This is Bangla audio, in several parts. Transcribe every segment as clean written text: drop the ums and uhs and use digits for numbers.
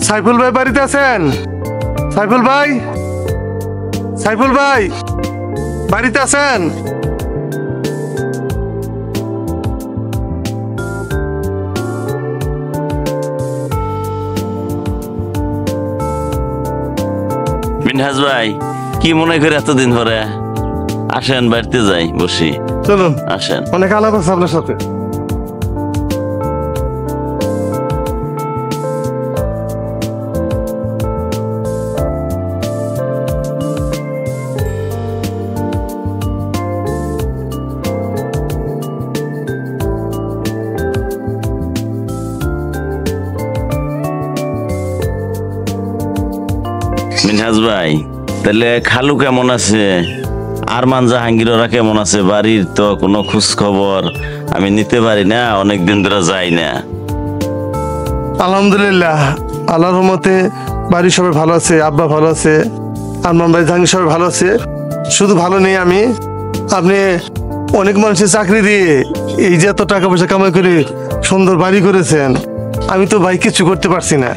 সাইফুল ভাই বাড়িতে আছেন? সাইফুল ভাই, সাইফুল ভাই বাড়িতে আছেন? মিনহাজ ভাই, কি মনে করে এতদিন পরে? আসেন বাড়িতে যাই, বসি। চলুন, আসেন। অনেক আলাপ আছে আপনার সাথে। মিনহাজ ভাই, তাহলে খালু কেমন আছে? আরমান জাহাঙ্গীর ওরা কেমন আছে? বাড়ির তো কোনো খোঁজ খবর আমি নিতে পারি না, অনেকদিন ধরে যাই না। আলহামদুলিল্লাহ, আল্লাহর রহমতে বাড়ির সবাই ভালো আছে। আব্বা ভালো আছে, আরমান ভাই জাহাঙ্গীর সবাই ভালো আছে। শুধু ভালো নেই আমি। আপনি অনেক মানুষের চাকরি দিয়ে এই যে এত টাকা পয়সা কামাই করে সুন্দর বাড়ি করেছেন, আমি তো ভাই কিছু করতে পারছি না।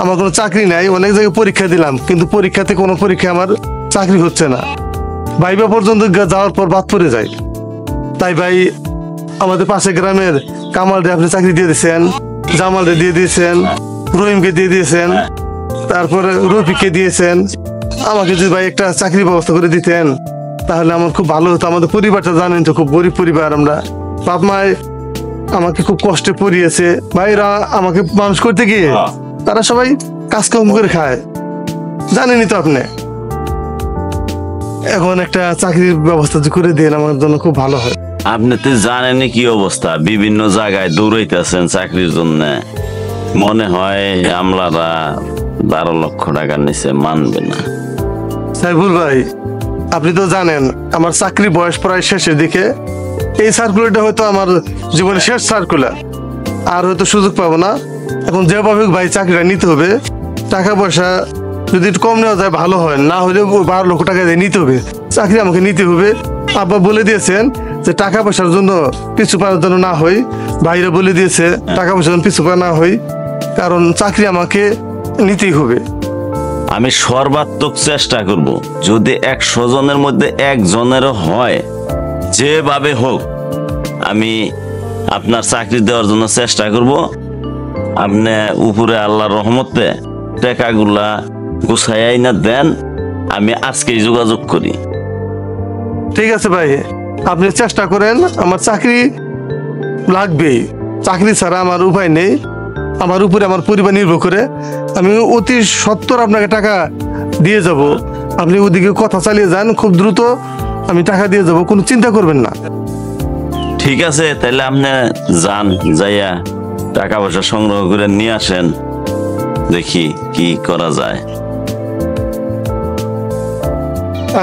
আমার কোনো চাকরি নাই, অনেক জায়গায় পরীক্ষা দিলাম, কিন্তু পরীক্ষাতে কোনো পরীক্ষা আমার চাকরি হচ্ছে না। ভাইবা পর্যন্ত যাওয়ার পর বাদ পড়ে যায়। তাই ভাই, আমাদের পাশে গ্রামের কামালরে আপনি চাকরি দিয়ে দিয়েছেন, জামালরে দিয়ে দিয়েছেন, রহিমকে দিয়ে দিয়েছেন, তারপরে রফিককে দিয়েছেন। আমাকে যদি ভাই একটা চাকরির ব্যবস্থা করে দিতেন তাহলে আমার খুব ভালো হতো। আমাদের পরিবারটা জানেন তো, খুব গরিব পরিবার আমরা। বাপ মায় আমাকে খুব কষ্টে পড়িয়েছে। ভাইরা আমাকে মানুষ করতে গিয়ে তারা সবাই কাজকর্ম করে খায়, জানেনই তো আপনি। এখন একটা চাকরির ব্যবস্থা করে দিন, আমার জন্য খুব ভালো হয়। আপনি তো জানেনই কি অবস্থা, বিভিন্ন জায়গায় দৌড়াইতেছেন চাকরির জন্য। মনে হয় আমলারা 12 লক্ষ টাকার নিচে মানবে না। সাইফুল ভাই, আপনি তো জানেন আমার চাকরি বয়স প্রায় শেষের দিকে। এই সার্কুলারটা হয়তো আমার জীবনের শেষ সার্কুলার, আর হয়তো সুযোগ পাবো না। এখন যেভাবে ভাই চাকরিটা নিতে হবে, টাকা পয়সা যদি একটু কম নেওয়া যায় ভালো হয়, না হলে 12 লক্ষ টাকা দিয়ে নিতে হবে। চাকরি আমাকে নিতে হবে। আব্বা বলে দিয়েছেন যে টাকা পয়সার জন্য পিছু পাওয়ার জন্য না হই। ভাইরা বলে দিয়েছে টাকা পয়সার জন্য পিছু পা না হই, কারণ চাকরি আমাকে নিতেই হবে। আমি সর্বাত্মক চেষ্টা করব, যদি 100 জনের মধ্যে 1 জনেরও হয়, যেভাবে হোক আমি আপনার চাকরি দেওয়ার জন্য চেষ্টা করব। আপনি উপরে আল্লাহর রহমতে টাকাগুলা গুছাই না দেন, আমি আজকেই যোগাযোগ করি। ঠিক আছে ভাই, আপনি চেষ্টা করেন। আমার চাকরি লাগবেই, চাকরি ছাড়া আমার উপায় নেই। আমার উপরে আমার পরিবার নির্ভর করে। আমি অতি সত্বর আপনাকে টাকা দিয়ে যাব। আপনি ওদিকে কথা চালিয়ে যান, খুব দ্রুত আমি টাকা দিয়ে যাব, কোনো চিন্তা করবেন না। ঠিক আছে, তাহলে আপনি যান, যাইয়া টাকা পয়সা সংগ্রহ করে নিয়ে আসেন, দেখি কি করা যায়।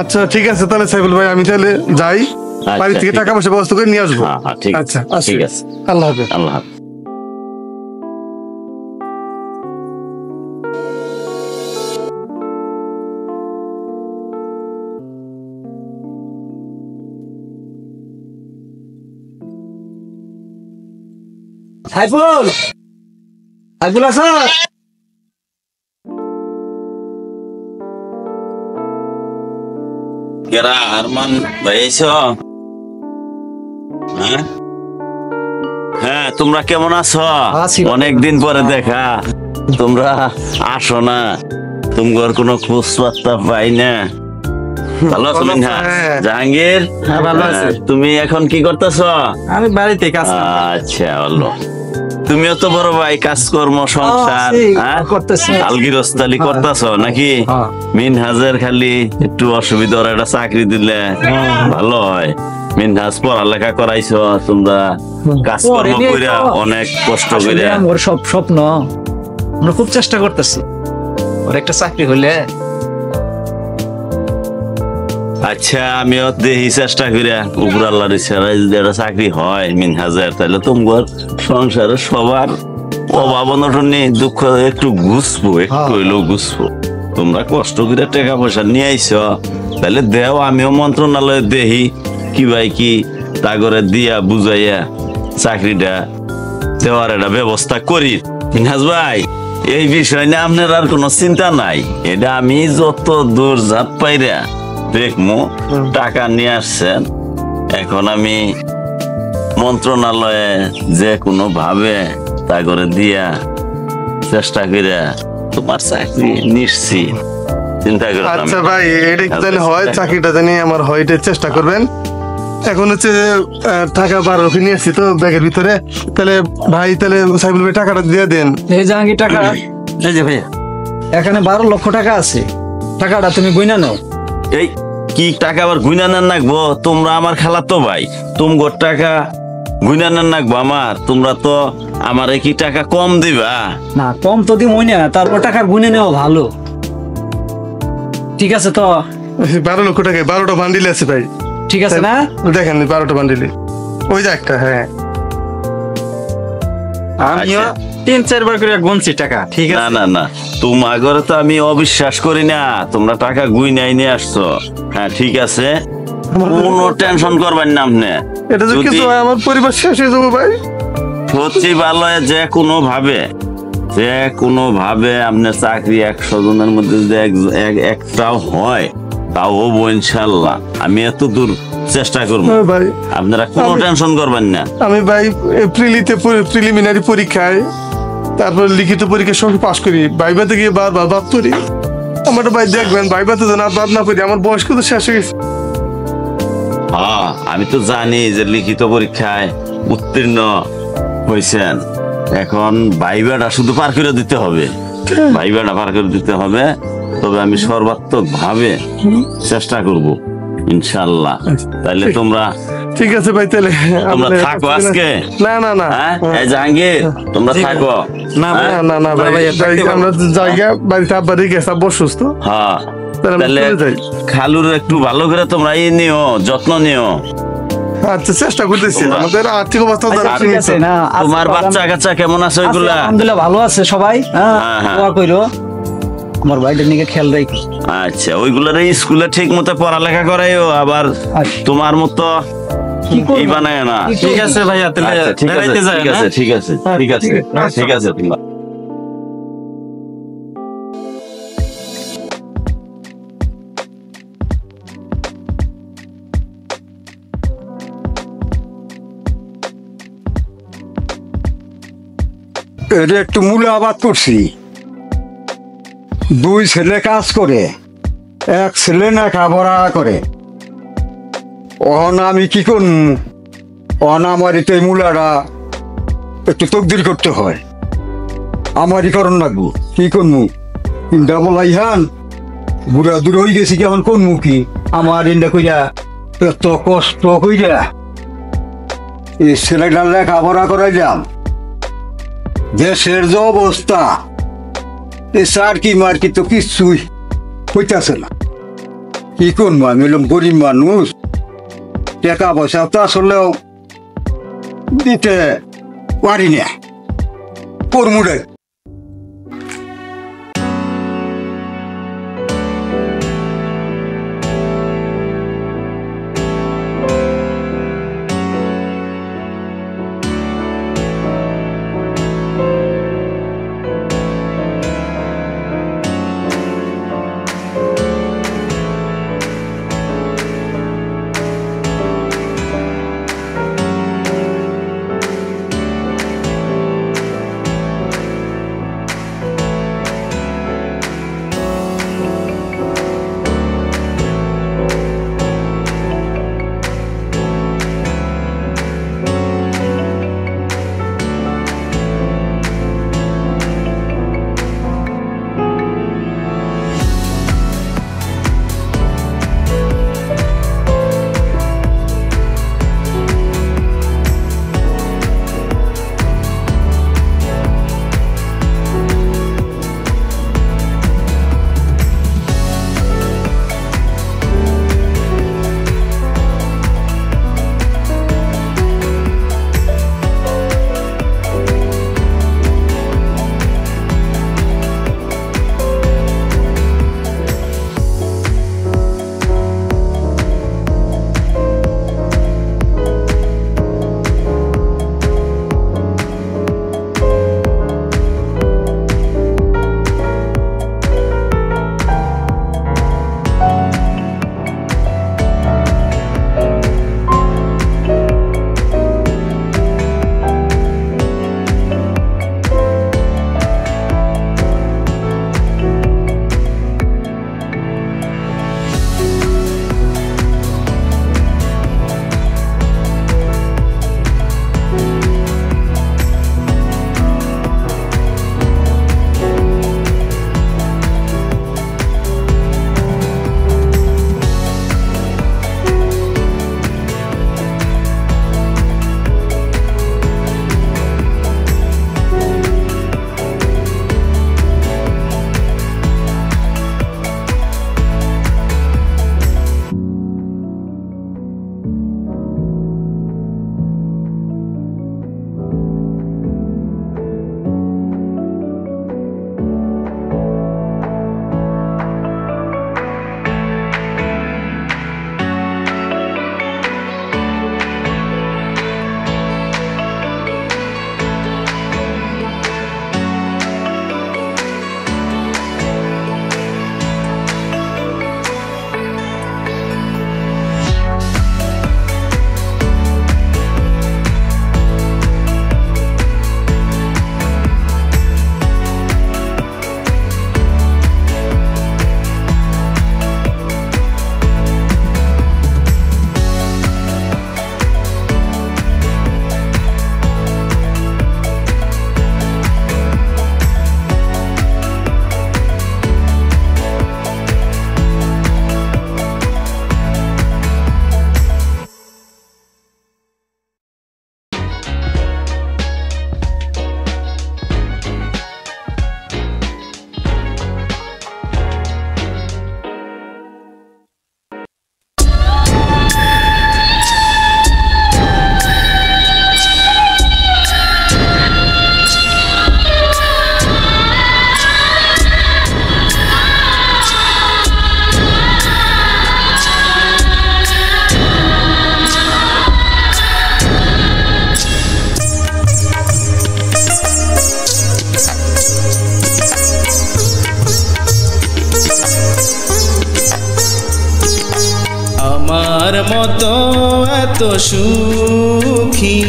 আচ্ছা ঠিক আছে, তাহলে সাইফুল ভাই আমি তাহলে যাই, বাড়ি থেকে টাকা পয়সা ব্যবস্থা করে নিয়ে আসবো। আচ্ছা ঠিক আছে, আল্লাহ হাফেজ। আল্লাহ হাফেজ। সাইফুল, সাইফুল আছো? কেরা আরমান ভাই আইছো? হ্যাঁ, তোমরা কেমন আছো? অনেকদিন পরে দেখা, তোমরা আসো না, তোমার কোনো খোঁজ পাত্তা পাই না। ভালো আছো মিনহাজ? জাহাঙ্গীর, তুমি এখন কি করতেছো? আমি বাড়িতে কাজ। আচ্ছা, ভালো। তুমিও তো বড় ভাই, কাজকর্ম সংসার আলগিরস্তালি করতেছ নাকি? মিনহাজের খালি একটু অসুবিধা, একটা চাকরি দিলে ভালো হয়। মিনহাজ পড়ালেখা করাইছো তোমরা, কাজকর্ম কইরা অনেক কষ্ট করে। ওর সব স্বপ্ন, আমরা খুব চেষ্টা করতেছি ওর একটা চাকরি হইলে। আচ্ছা, আমিও দেখি চেষ্টা করিয়া, উপর আল্লাহর ইচ্ছায় যদি একটা চাকরি হয় মিনহাজের, তাহলে তোমার সংসারে সবার অভাব অনটনে দুঃখ একটু ঘুষবো, একটু হইলেও ঘুষবো। তোমরা কষ্ট করে টাকা পয়সা নিয়ে আইছো, তাহলে দেও, আমিও মন্ত্রণালয়ে দেখি কি ভাই কি তা করে দিয়া বুঝাইয়া চাকরিটা দেওয়ার একটা ব্যবস্থা করি। মিনহাজ ভাই, এই বিষয় নিয়ে আপনার আর কোনো চিন্তা নাই। এটা আমি যত দূর ঝাঁপ পাইরা দেখমু, টাকা নিয়ে আসছেন। এখন আমি মন্ত্রণালয়ে যে কোনো ভাবে তা করে দিয়া চেষ্টা করিয়া তোমার চাকরি নিশ্চিত, চিন্তা করে আচ্ছা ভাই, এটা কি জানি হয়, চাকরিটা জানি আমার হয়, এটা চেষ্টা করবেন। এখন হচ্ছে টাকা 12 নিয়ে আসছি তো ব্যাগের ভিতরে। তাহলে ভাই, তাহলে সাইবুল ভাই টাকাটা দিয়ে দেন। এই জাহাঙ্গীর টাকা, এই যে ভাইয়া, এখানে 12 লক্ষ টাকা আছে, টাকাটা তুমি গুইনা নাও। এই কি টাকা আবার গুইনা নেন নাকবো? তোমরা আমার খেলা তো ভাই, তুমগোর টাকা গুইনা নেন নাকবো আমার? তোমরা তো আমারে কি টাকা কম দিবা? না, কম তো দিমই না, তারপর টাকা গুনে নেওয়া ভালো। ঠিক আছে তো? 12 লক্ষ টাকায় 12টা বান্ডিল আছে ভাই। ঠিক আছে না? দেখেন 12টা বান্ডিলে ওই যে একটা। হ্যাঁ, আমিও 3-4 বার করে গুনছি টাকা। ঠিক না আছে, না না, তোমাগরে তো আমি অবিশ্বাস করি না। তোমরা টাকা গুইনাই নিয়ে আসছো। হ্যাঁ ঠিক আছে, কোনো টেনশন করবেন না আপনি। এটা যে যদি কিছু হয় আমার পরিবার শেষ হয়ে যাবো ভাই। সচিবালয়ে যে কোনো ভাবে আপনার চাকরি 100 জনের মধ্যে যদি একটাও হয়, তাও হবো ইনশাল্লাহ। আমি এত দূর চেষ্টা করবো, হ্যাঁ ভাই, আপনারা কোনো টেনশন করবেন না। আমি ভাই এপ্রিলিতে প্রিলিমিনারি পরীক্ষায়, তারপর লিখিত পরীক্ষার সঙ্গে পাশ করি। ভাইবাতে গিয়ে বারবার বাদ করি। আমার ভাই দেখবেন, ভাইবাতে যেন আর বাদ না করি। আমার বয়স তো শেষ হয়ে গেছে। হ্যাঁ, আমি তো জানি যে লিখিত পরীক্ষায় উত্তীর্ণ হয়েছেন। এখন ভাইবাটা শুধু পার করে দিতে হবে, ভাইবাটা পার করে দিতে হবে। তবে আমি সর্বাত্মক ভাবে চেষ্টা করব ইনশাল্লাহ। তাইলে তোমরা ঠিক আছে ভাই, তাহলে তোমরা আমাদের- থাকো আজকে। না না না, হ্যাঁ, এই জাহাঙ্গীর, তোমরা থাকো। না না হ্যাঁ? না না ভাই, ভাইয়া, থাকতে পারবো। আমরা জায়গা বাড়িতে আব্বা রেখে গেছে, আব্বা অসুস্থ। হ্যাঁ, তাহলে আমরা তাহলে চলে যাই। খালুর একটু ভালো করে তোমরা নিও, যত্ন নিও। আচ্ছা, চেষ্টা করতেছি। তোমরা- আমাদের আর্থিক অবস্থা আচ্ছা, যারা ঠিক সীমিত। আছে না? তোমার বাচ্চা কাচ্চা কেমন আছে ওইগুলা? আলহামদুলিল্লাহ ভালো আছে সবাই। হ্যাঁ, হ্যাঁ, হ্যাঁ। দোয়া কইরো, আমার ভাইটার নিকে খেয়াল রাখো। আচ্ছা, ওইগুলার স্কুলে ঠিক মতো পড়ালেখা করাইও, আবার আচ্ছা। তোমার মতো কি করবো? ই বানায় না। কি ঠিক আছে ভাইয়া, তাহলে আচ্ছা, ঠিক আছে, বেড়াইতে যায় ঠিক না? আছে, ঠিক আছে, ঠিক আছে, ঠিক আছে তোমরা। এটা একটু মূল আবাদ করছি। 2 ছেলে কাজ করে, 1 ছেলে না খাবরা করে। অহন আমি কি করব? অহন আমারই তো এই মূলাটা একটু তকদির করতে হয়, আমারই করণ লাগবো। কি করবো? ইন্ডা বলাই হান বুড়া দূর হয়ে গেছি, কেমন করবো কি? আমার ইন্ডা কইরা এত কষ্ট কইরা এই ছেলেটার লেখাপড়া করাইলাম। দেশের যে অবস্থা, এই সার্কি মার্কি তো কিছুই হইতেছে না। কি করবো? আমি হলাম গরিব মানুষ, টাকা পয়সা তো আসলেও দিতে পারি না। করমুড়ে মতো এত সুখী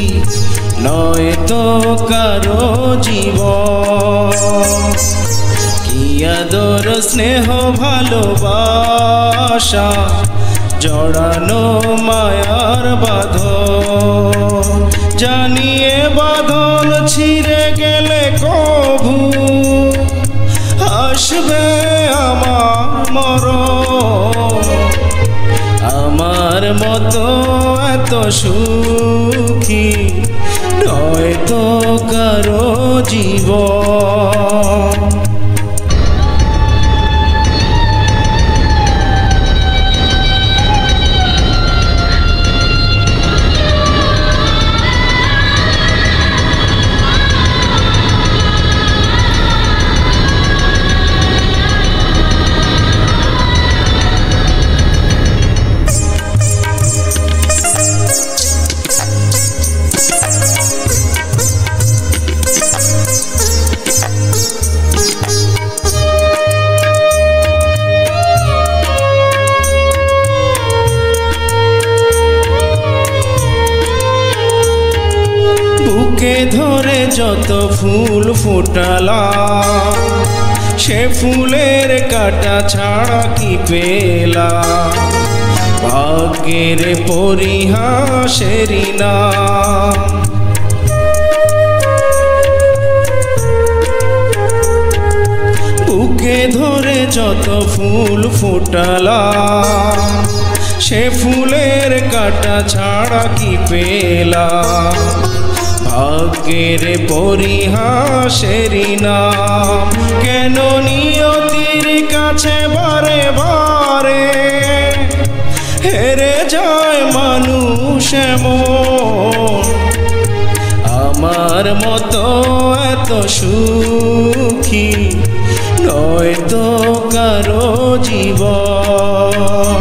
নয় তো কারো জীবন। কি আদর স্নেহ ভালোবাসা জড়ানো মায়ার বাঁধন, জানিয়ে বাঁধন ছিঁড়ে গেলে কভু আসবে আমার মরণ। আমার মতো এত সুখী নয় তো কারো জীবন। বুকে ধরে যত ফুল ফোটালাম সে ফুলের কাটা ছাড়া কি পেলাম, ভাগ্যের পরিহাসেরই নাম। বুকে ধরে যত ফুল ফোটালাম সে ফুলের কাটা ছাড়া কি পেলাম, ভাগ্যের পরিহাসেরই নাম। কেন নিয়তির কাছে বারে বারে হেরে যায় মানুষ এমন। আমার মতো এত সুখী নয় তো কারো জীবন।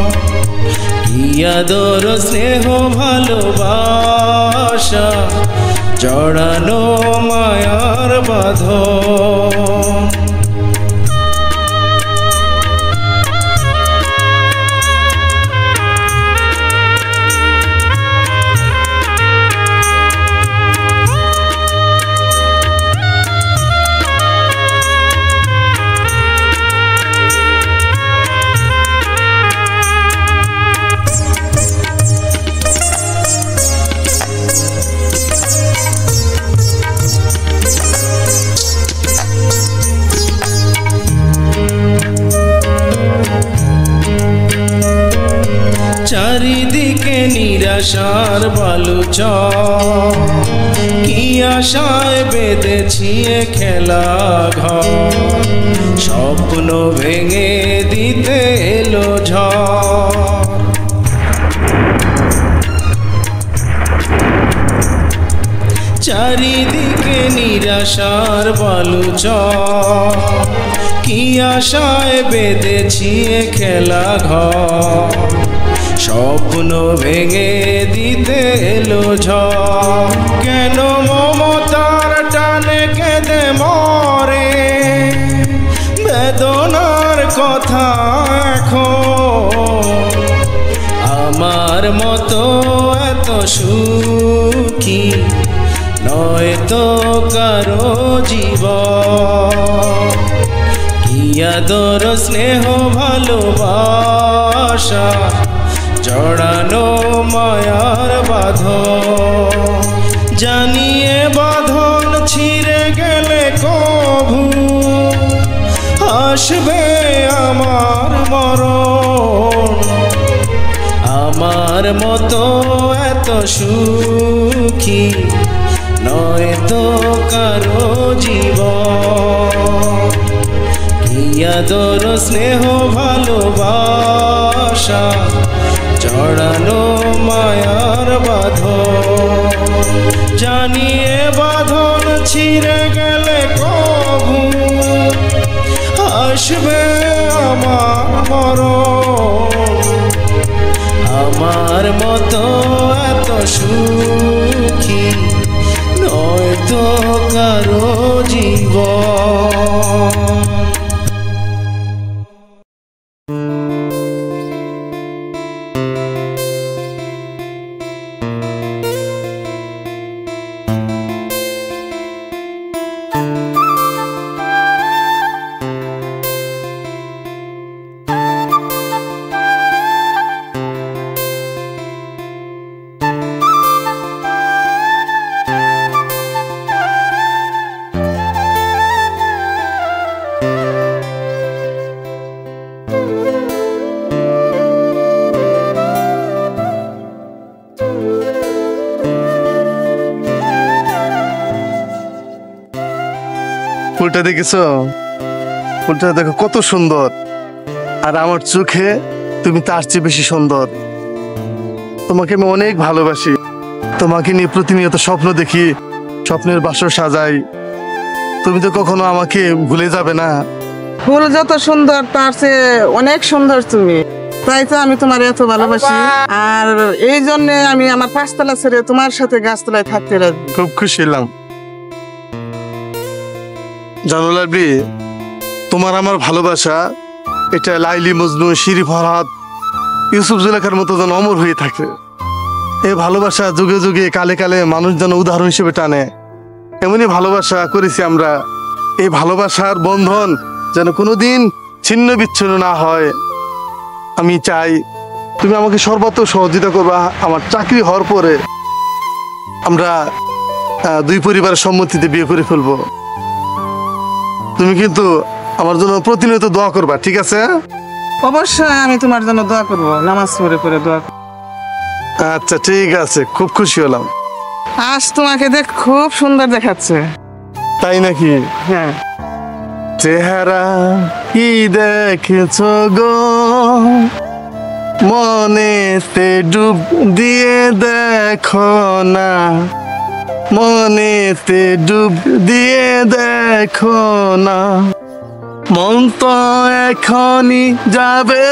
কি আদর স্নেহ ভালোবাসা জড়ানো মায়ার বাঁধন। চারিদিকে নিরাশার বালুচর, কি আশায় বেঁধেছি এ খেলা ঘর, স্বপ্ন ভেঙে দিতে এলো ঝড়। চারিদিকে নিরাশার বালুচর, কি আশায় বেঁধেছি এ খেলা ঘর, স্বপ্ন ভেঙে দিতে এলো ঝড়। কেন মমতার টানে কেঁদে মরে বেদনার কথা এখন। আমার মতো এত সুখী নয় তো কারো জীবন। কি আদর স্নেহ ভালোবাসা জড়ানো মায়ার বাঁধন, জানিয়ে বাঁধন ছিঁড়ে গেলে কভু আসবে আমার মরণ। আমার মতো এত সুখী নয় তো কারো জীবন। কি আদর স্নেহ ভালোবাসা জড়ানো মায়ার বাঁধন, জানিয়ে বাঁধন ছিঁড়ে গেলে কভু আসবে আমার মরণ। আমার মতো এত সুখী নয় তো কারো জীবন। ফুলটা দেখেছো? ফুলটা দেখো কত সুন্দর, আর আমার চোখে তুমি তার চেয়ে বেশি সুন্দর। তোমাকে আমি অনেক ভালোবাসি, তোমাকে নিয়ে প্রতিনিয়ত স্বপ্ন দেখি, স্বপ্নের বাসর সাজাই। তুমি তো কখনো আমাকে ভুলে যাবে না। ফুল যত সুন্দর তার চেয়ে অনেক সুন্দর তুমি, তাই তো আমি তোমার এত ভালোবাসি। আর এই জন্য আমি আমার পাঁচতলা ছেড়ে তোমার সাথে গাছতলায় থাকতে রাজি। খুব খুশি হলাম। জানো লাভলি, তোমার আমার ভালোবাসা এটা লাইলি মজনু, শিরি ফরহাদ, ইউসুফ জুলেখার মতো যেন অমর হয়ে থাকে। এই ভালোবাসা যুগে যুগে কালে কালে মানুষ যেন উদাহরণ হিসেবে টানে, এমনই ভালোবাসা করেছি আমরা। এই ভালোবাসার বন্ধন যেন কোনোদিন ছিন্ন বিচ্ছিন্ন না হয়। আমি চাই তুমি আমাকে সর্বাত্মক সহযোগিতা করবা। আমার চাকরি হওয়ার পরে আমরা দুই পরিবারের সম্মতিতে বিয়ে করে ফেলবো। তুমি কিন্তু আমার জন্য প্রতিনিয়ত দোয়া করবা, ঠিক আছে? অবশ্যই আমি তোমার জন্য দোয়া করবো, নামাজ পড়ে পড়ে দোয়া করবো। আচ্ছা ঠিক আছে, খুব খুশি হলাম। আজ তোমাকে দেখ খুব সুন্দর দেখাচ্ছে। তাই নাকি? হ্যাঁ। চেহারা কি দেখেছো গো, মনেতে ডুব দিয়ে দেখো না, মনেতে ডুব দিয়ে দেখো না। মন তো এখনই যাবে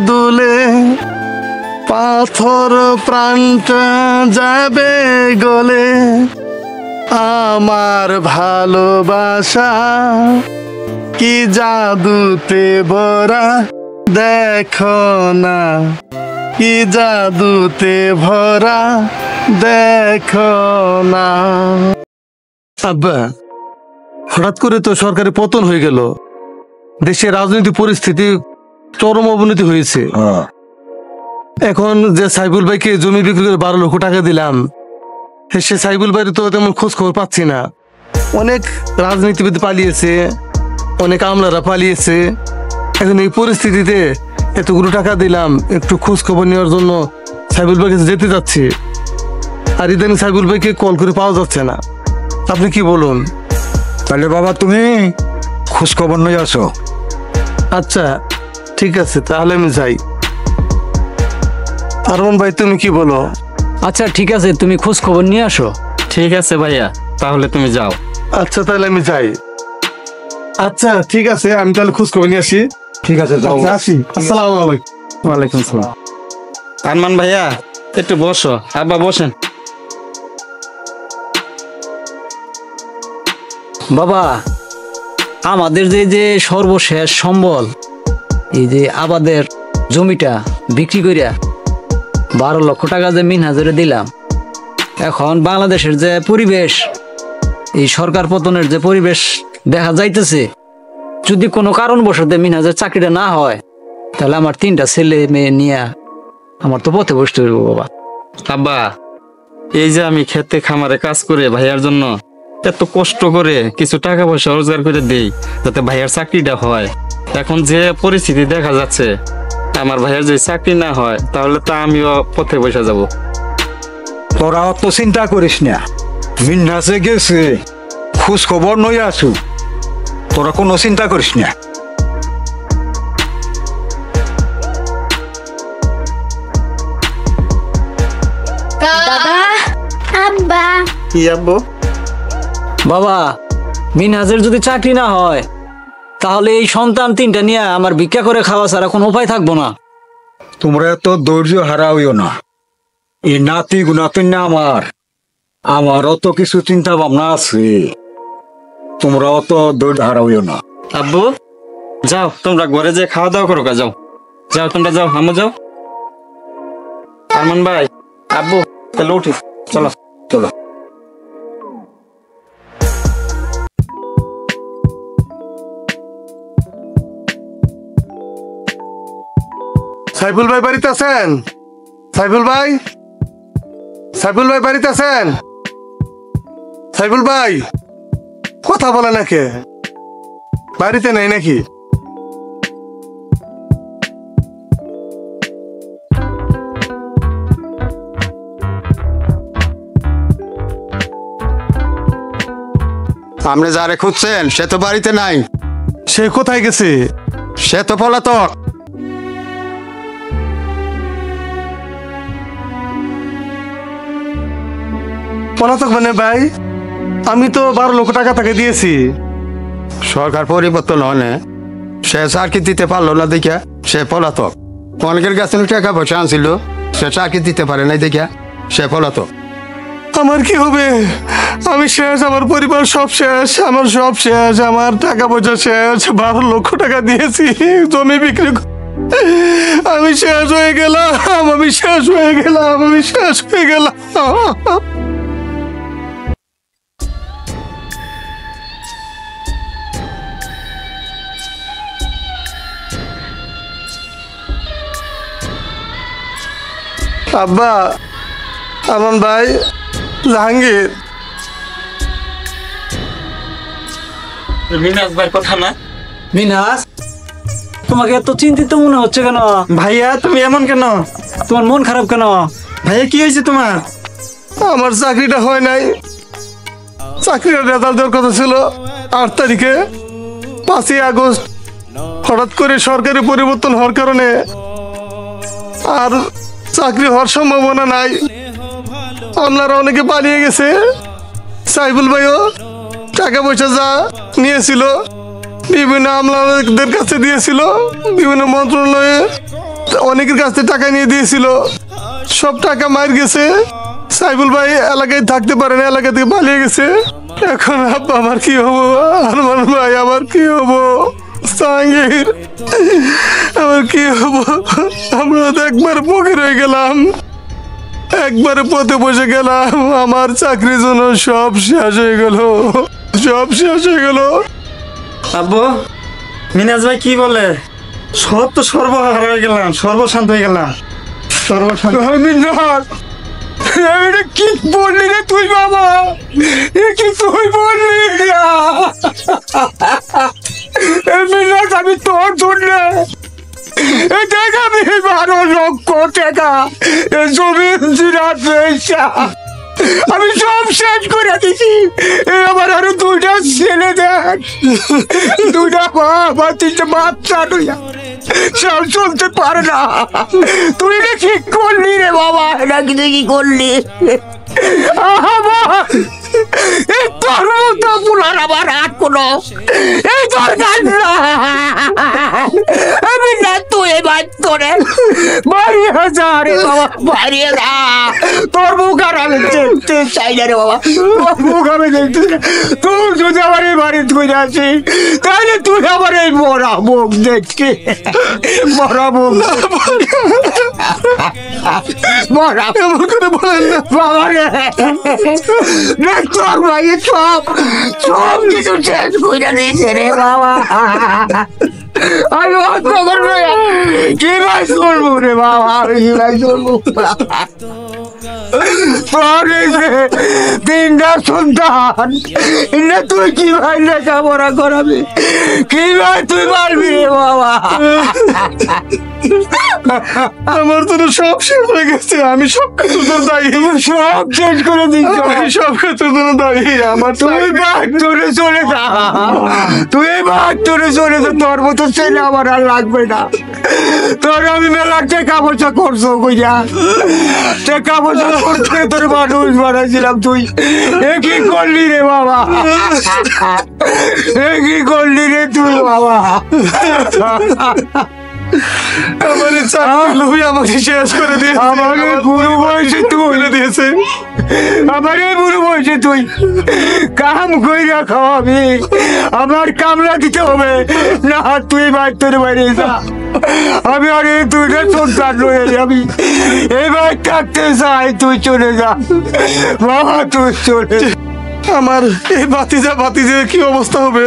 দুলে, পাথর প্রাণটা যাবে গলে। আমার ভালোবাসা কি জাদুতে ভরা, দেখো না কি জাদুতে ভরা, দেখো না। আব্বা, হঠাৎ করে তো সরকারি পতন হয়ে গেল, দেশের রাজনৈতিক পরিস্থিতি চরম অবনতি হয়েছে। এখন যে সাইফুল ভাইকে জমি বিক্রি করে 12 লক্ষ টাকা দিলাম, সে সাইফুল ভাইয়ের তো তেমন খোঁজ খবর পাচ্ছি না। অনেক রাজনীতিবিদ পালিয়েছে, অনেক আমলারা পালিয়েছে। এখন এই পরিস্থিতিতে এতগুলো টাকা দিলাম একটু খোঁজ খবর নেওয়ার জন্য সাইফুল ভাইকে যেতে যাচ্ছি, আর ইদানিং সাইফুল ভাইকে কল করে পাওয়া যাচ্ছে না। আপনি কি বলুন? তাহলে বাবা তুমি খোঁজ খবর নিয়ে আসো। আচ্ছা ঠিক আছে, তাহলে আমি যাই। আরমান ভাই তুমি কি বলো? আচ্ছা ঠিক আছে, তুমি খোঁজ খবর নিয়ে আসো। ঠিক আছে ভাইয়া, তাহলে তুমি যাও। আচ্ছা তাহলে আমি যাই। আচ্ছা ঠিক আছে, আমি তাহলে খোঁজ খবর নিয়ে আসি। ঠিক আছে, যাও। আচ্ছা, আসি। আসসালামু আলাইকুম। ওয়ালাইকুম সালাম। আরমান ভাইয়া একটু বসো। আব্বা বসেন। বাবা, আমাদের যে যে সর্বশেষ সম্বল, এই যে আবাদের জমিটা বিক্রি করিয়া 12 লক্ষ টাকা যে মিনহাজরে দিলাম, এখন বাংলাদেশের যে পরিবেশ, এই সরকার পতনের যে পরিবেশ দেখা যাইতেছে, যদি কোনো কারণবশত মিনহাজের চাকরিটা না হয়, তাহলে আমার 3টা ছেলে মেয়ে নিয়ে আমার তো পথে বসতে হইব বাবা। আব্বা, এই যে আমি খেতে খামারে কাজ করে ভাইয়ার জন্য এত কষ্ট করে কিছু টাকা পয়সা রোজগার করে দেই যাতে ভাইয়ার চাকরিটা হয়, এখন যে পরিস্থিতি দেখা যাচ্ছে আমার ভাইয়ার যদি চাকরি না হয় তাহলে তো আমিও পথে বসে যাব। তোরা অত চিন্তা করিস না, মিন্নাসে গেছে খোঁজ খবর নই আসু, তোরা কোনো চিন্তা করিস না। বাবা, আব্বা, কি আব্বু? বাবা, মিনহাজের যদি চাকরি না হয় তাহলে এই সন্তান 3টা নিয়ে আমার ভিক্ষা করে খাওয়া ছাড়া কোনো উপায় থাকবো না। তোমরা এত ধৈর্য হারাইও না। এই নাতি গুনাতি না আমার অত কিছু চিন্তা ভাবনা আছে, তোমরা অত ধৈর্য হারাইও না। আব্বু যাও, তোমরা ঘরে যে খাওয়া দাওয়া করো, যাও যাও, তোমরা যাও, আমও যাও। আরমান ভাই, আব্বু তাহলে উঠি, চলো চলো। সাইফুল ভাই বাড়িতে আছেন? সাইফুল ভাই, সাইফুল ভাই বাড়িতে আছেন? সাইফুল ভাই কথা বলে নাকি? বাড়িতে নাই নাকি? আপনি যারে খুঁজছেন সে তো বাড়িতে নাই, সে কোথায় গেছে? সে তো পলাতক। পলাতক মানে ভাই? আমি তো 12 লক্ষ টাকা তাকে দিয়েছি। সরকার পরিবর্তন হলে সে চাকরি দিতে পারলো না দেখা সে পলাতক। অনেকের কাছে টাকা পয়সা আনছিল, সে চাকরি দিতে পারে নাই দেখা সে পলাতক। আমার কি হবে? আমি শেষ, আমার পরিবার সব শেষ, আমার সব শেষ, আমার টাকা পয়সা শেষ। 12 লক্ষ টাকা দিয়েছি জমি বিক্রি আমি শেষ হয়ে গেলাম, আমি শেষ হয়ে গেলাম, আমি শেষ হয়ে গেলাম। আব্বা, আমান ভাই, জাহাঙ্গীর, মিনাজ ভাই কথা না? মিনাজ, তোমাকে এত চিন্তিত মনে হচ্ছে কেন? ভাইয়া তুমি এমন কেন? তোমার মন খারাপ কেন? ভাইয়া কি হয়েছে তোমার? আমার চাকরিটা হয় নাই। চাকরির রেজাল্ট দেওয়ার কথা ছিল 8 তারিখে, 5ই আগস্ট হঠাৎ করে সরকারি পরিবর্তন হওয়ার কারণে আর চাকরি হওয়ার সম্ভাবনা নাই। আমলারা অনেকে পালিয়ে গেছে। সাইফুল ভাইও টাকা পয়সা যা নিয়েছিল বিভিন্ন আমলাদের কাছে দিয়েছিল, বিভিন্ন মন্ত্রণালয়ে অনেকের কাছে টাকা নিয়ে দিয়েছিল, সব টাকা মার গেছে। সাইফুল ভাই এলাকায় থাকতে পারে না, এলাকা থেকে পালিয়ে গেছে। এখন আব্বা আমার কি হবো? আরমান ভাই আমার কি হবো? জাহাঙ্গীর আমার কি হবো? আমরা তো একবার ফকির হয়ে গেলাম, একবারে পথে বসে গেলাম। আমার চাকরির জন্য সব শেষ হয়ে গেল, সব শেষ হয়ে গেল। আব্বু, মিনাজ ভাই কি বলে? সব তো সর্বহারা হয়ে গেলাম, সর্বশান্ত হয়ে গেলাম, সর্বশান্ত। কি বললি রে তুই বাবা? কি তুই বললি? আমি তোর জন্য টাকা আমি 12 লক্ষ টাকা জমি জিরাত আমি সব শেষ করে দিছি। আমার আরো 2টা ছেলে দেখ, 2টা বাবা, 3টে বাচ্চা, সব চলতে পারে না। তুই এটা ঠিক করলি রে বাবা, এটা কি তুই কি করলি? এই তোর মতো পুলার আমার হাত কোনো এই দরকার না। আমি না তুই এবার তোরে বাড়িয়ে যা রে বাবা, বাড়িয়ে যা। তোর মুখ আর আমি দেখতে চাই না রে বাবা, তোর মুখ আমি দেখতে। তুই যদি আমার এই বাড়ি তুই আসি তাহলে তুই আমার এই মরা মুখ দেখছি, মরা মুখ মরা এমন করে বলেন না বাবা রে। তোর ভাই সব সব কিছু শেষ করে দিয়েছে রে বাবা। আমি কি ভাই করবো রে বাবা, আমি কি ভাই করবো? তিনটা সন্তান, তুই কি ভাই লেখাপড়া করাবি? কি ভাই তুই পারবি রে বাবা? আমার তো সব শেষ হয়ে গেছে, আমি সব কিছুর জন্য দায়ী, সব শেষ করে দিচ্ছি, আমি সব কিছুর জন্য দায়ী। আমার তুই বাঘ ধরে চলে যা, তুই বাঘ ধরে চলে যা। তোর মতো ছেলে আমার আর লাগবে না। তোর আমি মেলা টাকা পয়সা করছো কইয়া, টাকা পয়সা করতে তোর মানুষ বানাইছিলাম। তুই এ কি করলি রে বাবা? এ কি করলি রে তুই বাবা? আমার আমাকে শেষ করে দিয়েছে, আমাকে বুড়ো বয়সে তুই দিয়েছে। আমার এই বুড়ো বয়সে তুই কাম কইরা খাওয়াবি, আমার কামলা দিতে হবে না। তুই তোর বাইরে যা, আমি আর এই 2টা সন্তান রয়ে যাবি। এবার থাকতে চাই, তুই চলে যা বাবা, তুই চলে। আমার এই ভাতিজা কি অবস্থা হবে?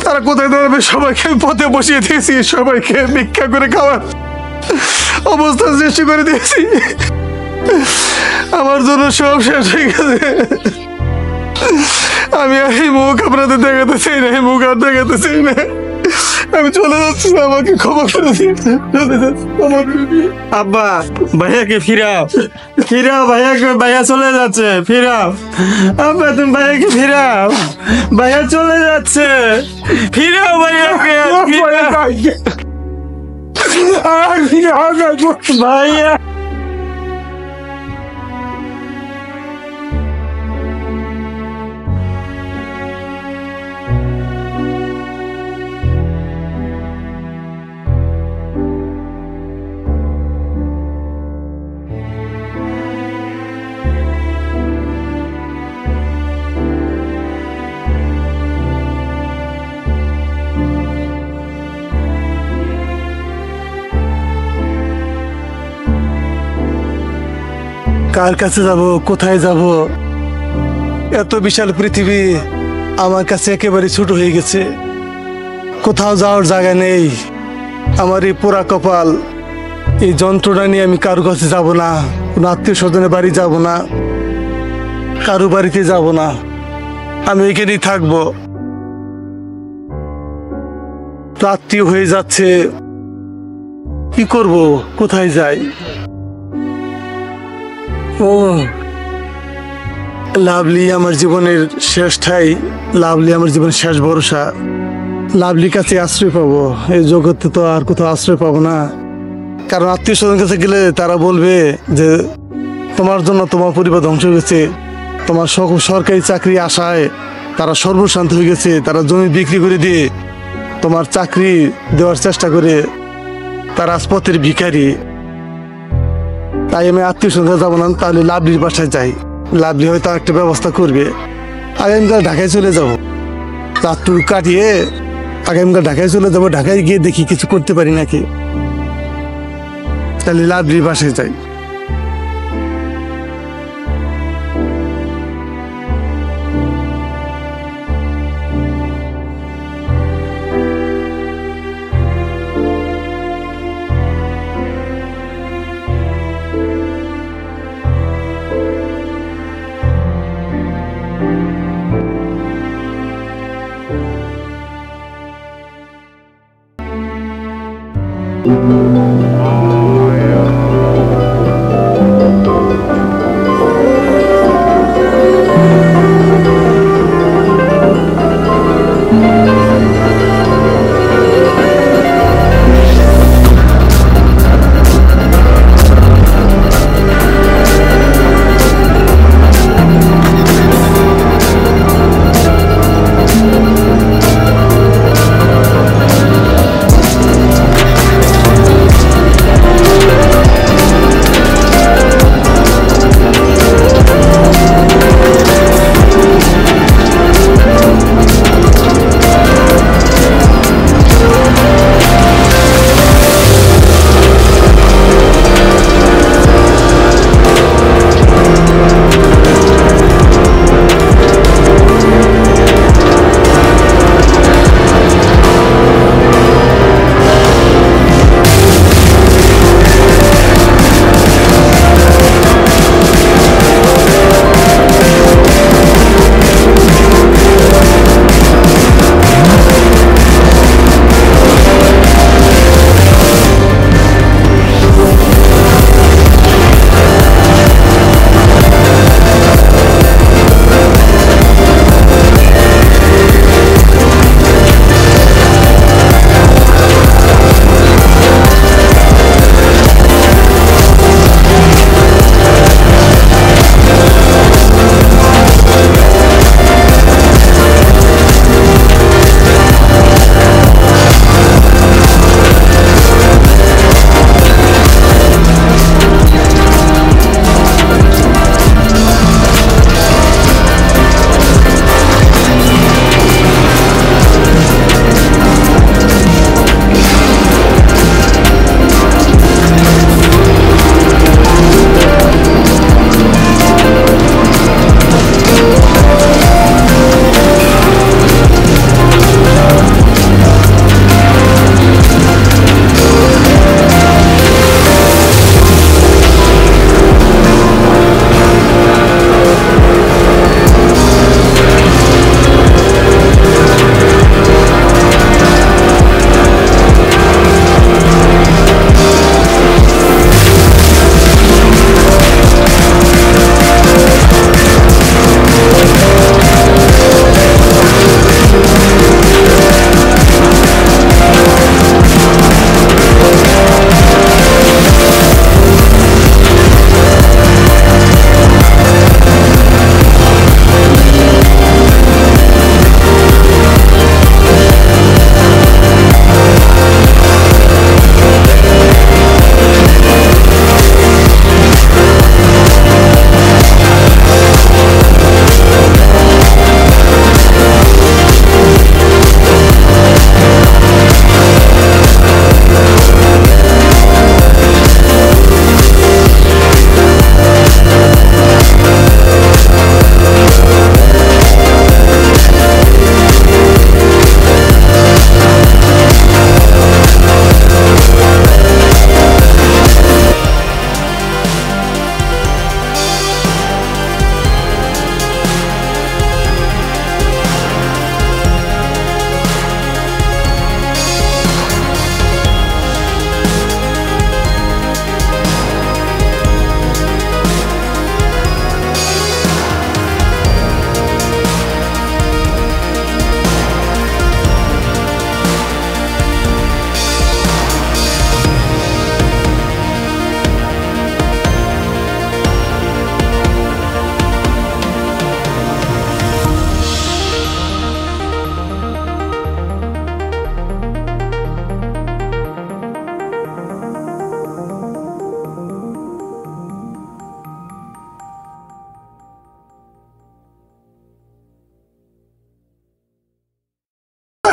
তারা কোথায় দাঁড়াবে? সবাইকে পথে বসিয়ে দিয়েছি, সবাইকে ভিক্ষা করে খাওয়ার অবস্থা সৃষ্টি করে দিয়েছি। আমার জন্য সব শেষ হয়ে গেছে। আমি আর এই মুখ আপনাদের দেখাতে চাই না, এই মুখ আর দেখাতে চাই না। আমি চলে যাচ্ছি, আমাকে ক্ষমা করে দিন, চলে যাচ্ছি, ক্ষমা করে দিন। আব্বা ভাইয়াকে ফিরাও, ফিরাও ভাইয়াকে, ভাইয়া চলে যাচ্ছে, ফিরাও আব্বা, তুমি ভাইয়াকে ফিরাও, ভাইয়া চলে যাচ্ছে, ফিরাও ভাইয়াকে, ভাইয়া। কার কাছে যাব, কোথায় যাব? এত বিশাল পৃথিবী আমার কাছে একেবারে ছোট হয়ে গেছে, কোথাও যাওয়ার জায়গা নেই। আমার এই পোড়া কপাল, এই যন্ত্রণা নিয়ে আমি কারো কাছে যাব না, কোনো আত্মীয় স্বজনের বাড়ি যাব না, কারো বাড়িতে যাব না, আমি এখানেই থাকবো। রাত্রি হয়ে যাচ্ছে, কি করব, কোথায় যাই? ও লাভলি আমার জীবনের শেষ ঠাই, লাভলি আমার জীবনের শেষ ভরসা। লাভলির কাছে আশ্রয় পাবো, এই জগতে তো আর কোথাও আশ্রয় পাবো না। কারণ আত্মীয় স্বজন কাছে গেলে তারা বলবে যে তোমার জন্য তোমার পরিবার ধ্বংস হয়ে গেছে, তোমার সরকারি চাকরি আশায় তারা সর্বশান্ত হয়ে গেছে, তারা জমি বিক্রি করে দিয়ে তোমার চাকরি দেওয়ার চেষ্টা করে, তারা রাজপথের ভিখারি। তাই আমি আত্মীয় স্বজন যাবো না, তাহলে লাভলির বাসায় যাই, লাভলি হয়তো একটা ব্যবস্থা করবে। আগামীকাল ঢাকায় চলে যাবো, রাত্রু কাটিয়ে আগামীকাল ঢাকায় চলে যাবো, ঢাকায় গিয়ে দেখি কিছু করতে পারি নাকি, তাহলে লাভলির বাসায় যাই।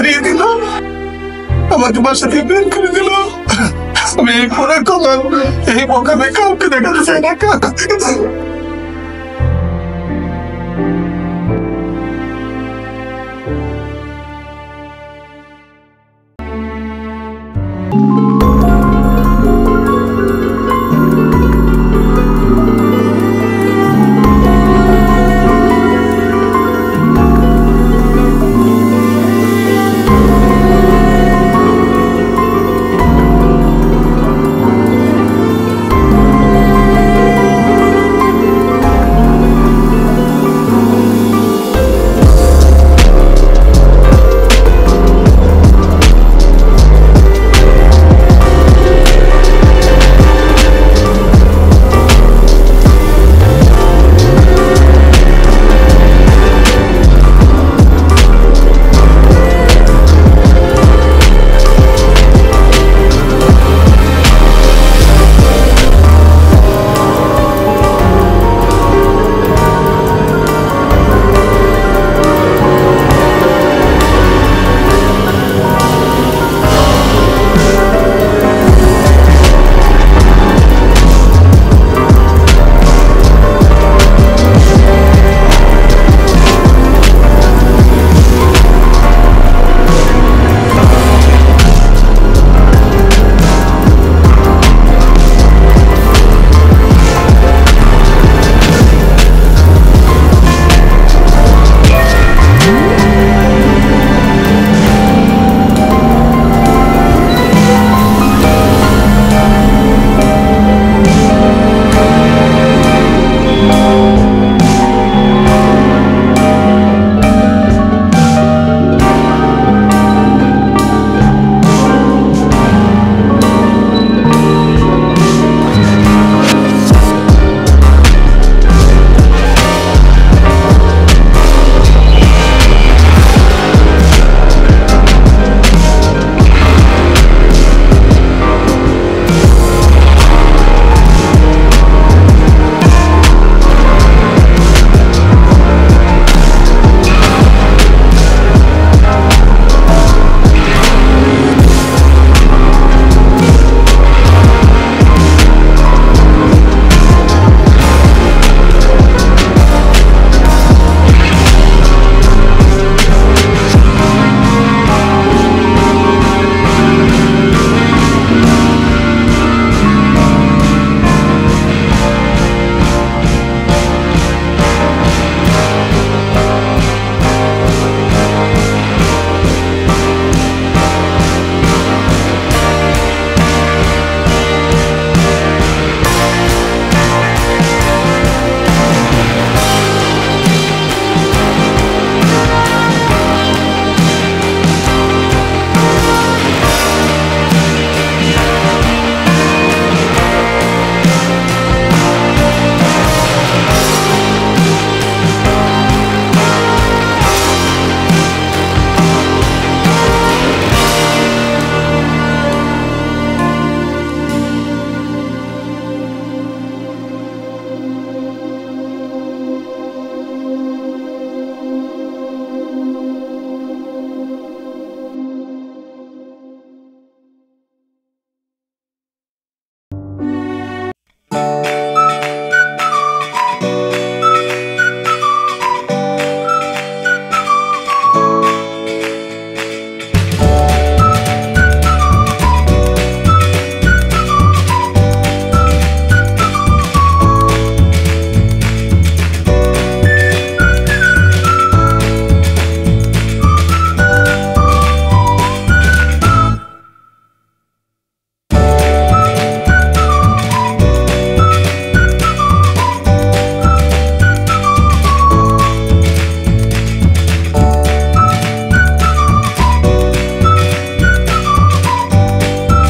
তাড়িয়ে দিল, আমাকে বাসা থেকে বের করে দিল। আমি এই পরে কখন এই মোকামে কাউকে দেখাতে চাই না।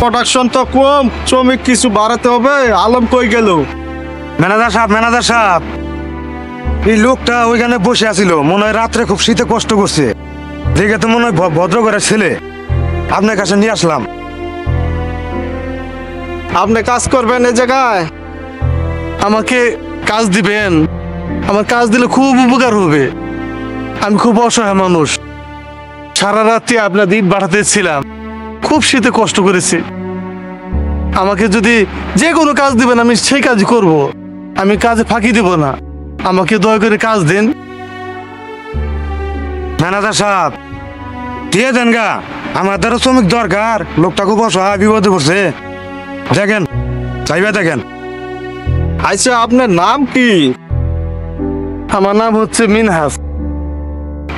প্রোডাকশন তো কম, শ্রমিক কিছু বাড়াতে হবে। আলম কই গেল? ম্যানেজার সাহেব, এই লোকটা ওইখানে বসে আছিল, মনে হয় রাত্রে খুব শীতে কষ্ট করছে, দেখে তো মনে হয় ভদ্র করে ছেলে, আপনার কাছে নিয়ে আসলাম। আপনি কাজ করবেন এই জায়গায়? আমাকে কাজ দিবেন? আমার কাজ দিলে খুব উপকার হবে। আমি খুব অসহায় মানুষ, সারা রাত্রি আপনার দিন বাড়াতেছিলাম, খুব শীতে কষ্ট করেছি। আমাকে যদি যে কোনো কাজ দিবেন আমি সেই কাজ করব, আমি কাজে ফাঁকি দেব না। আমাকে দয়া করে কাজ দিন। ম্যানেজার সাহেব দিয়ে দেন গা, আমার দ্বারা শ্রমিক দরকার, লোকটা খুব অসহায়, বিপদে পড়ছে। দেখেন চাইবে দেখেন। আচ্ছা আপনার নাম কি? আমার নাম হচ্ছে মিনহাজ।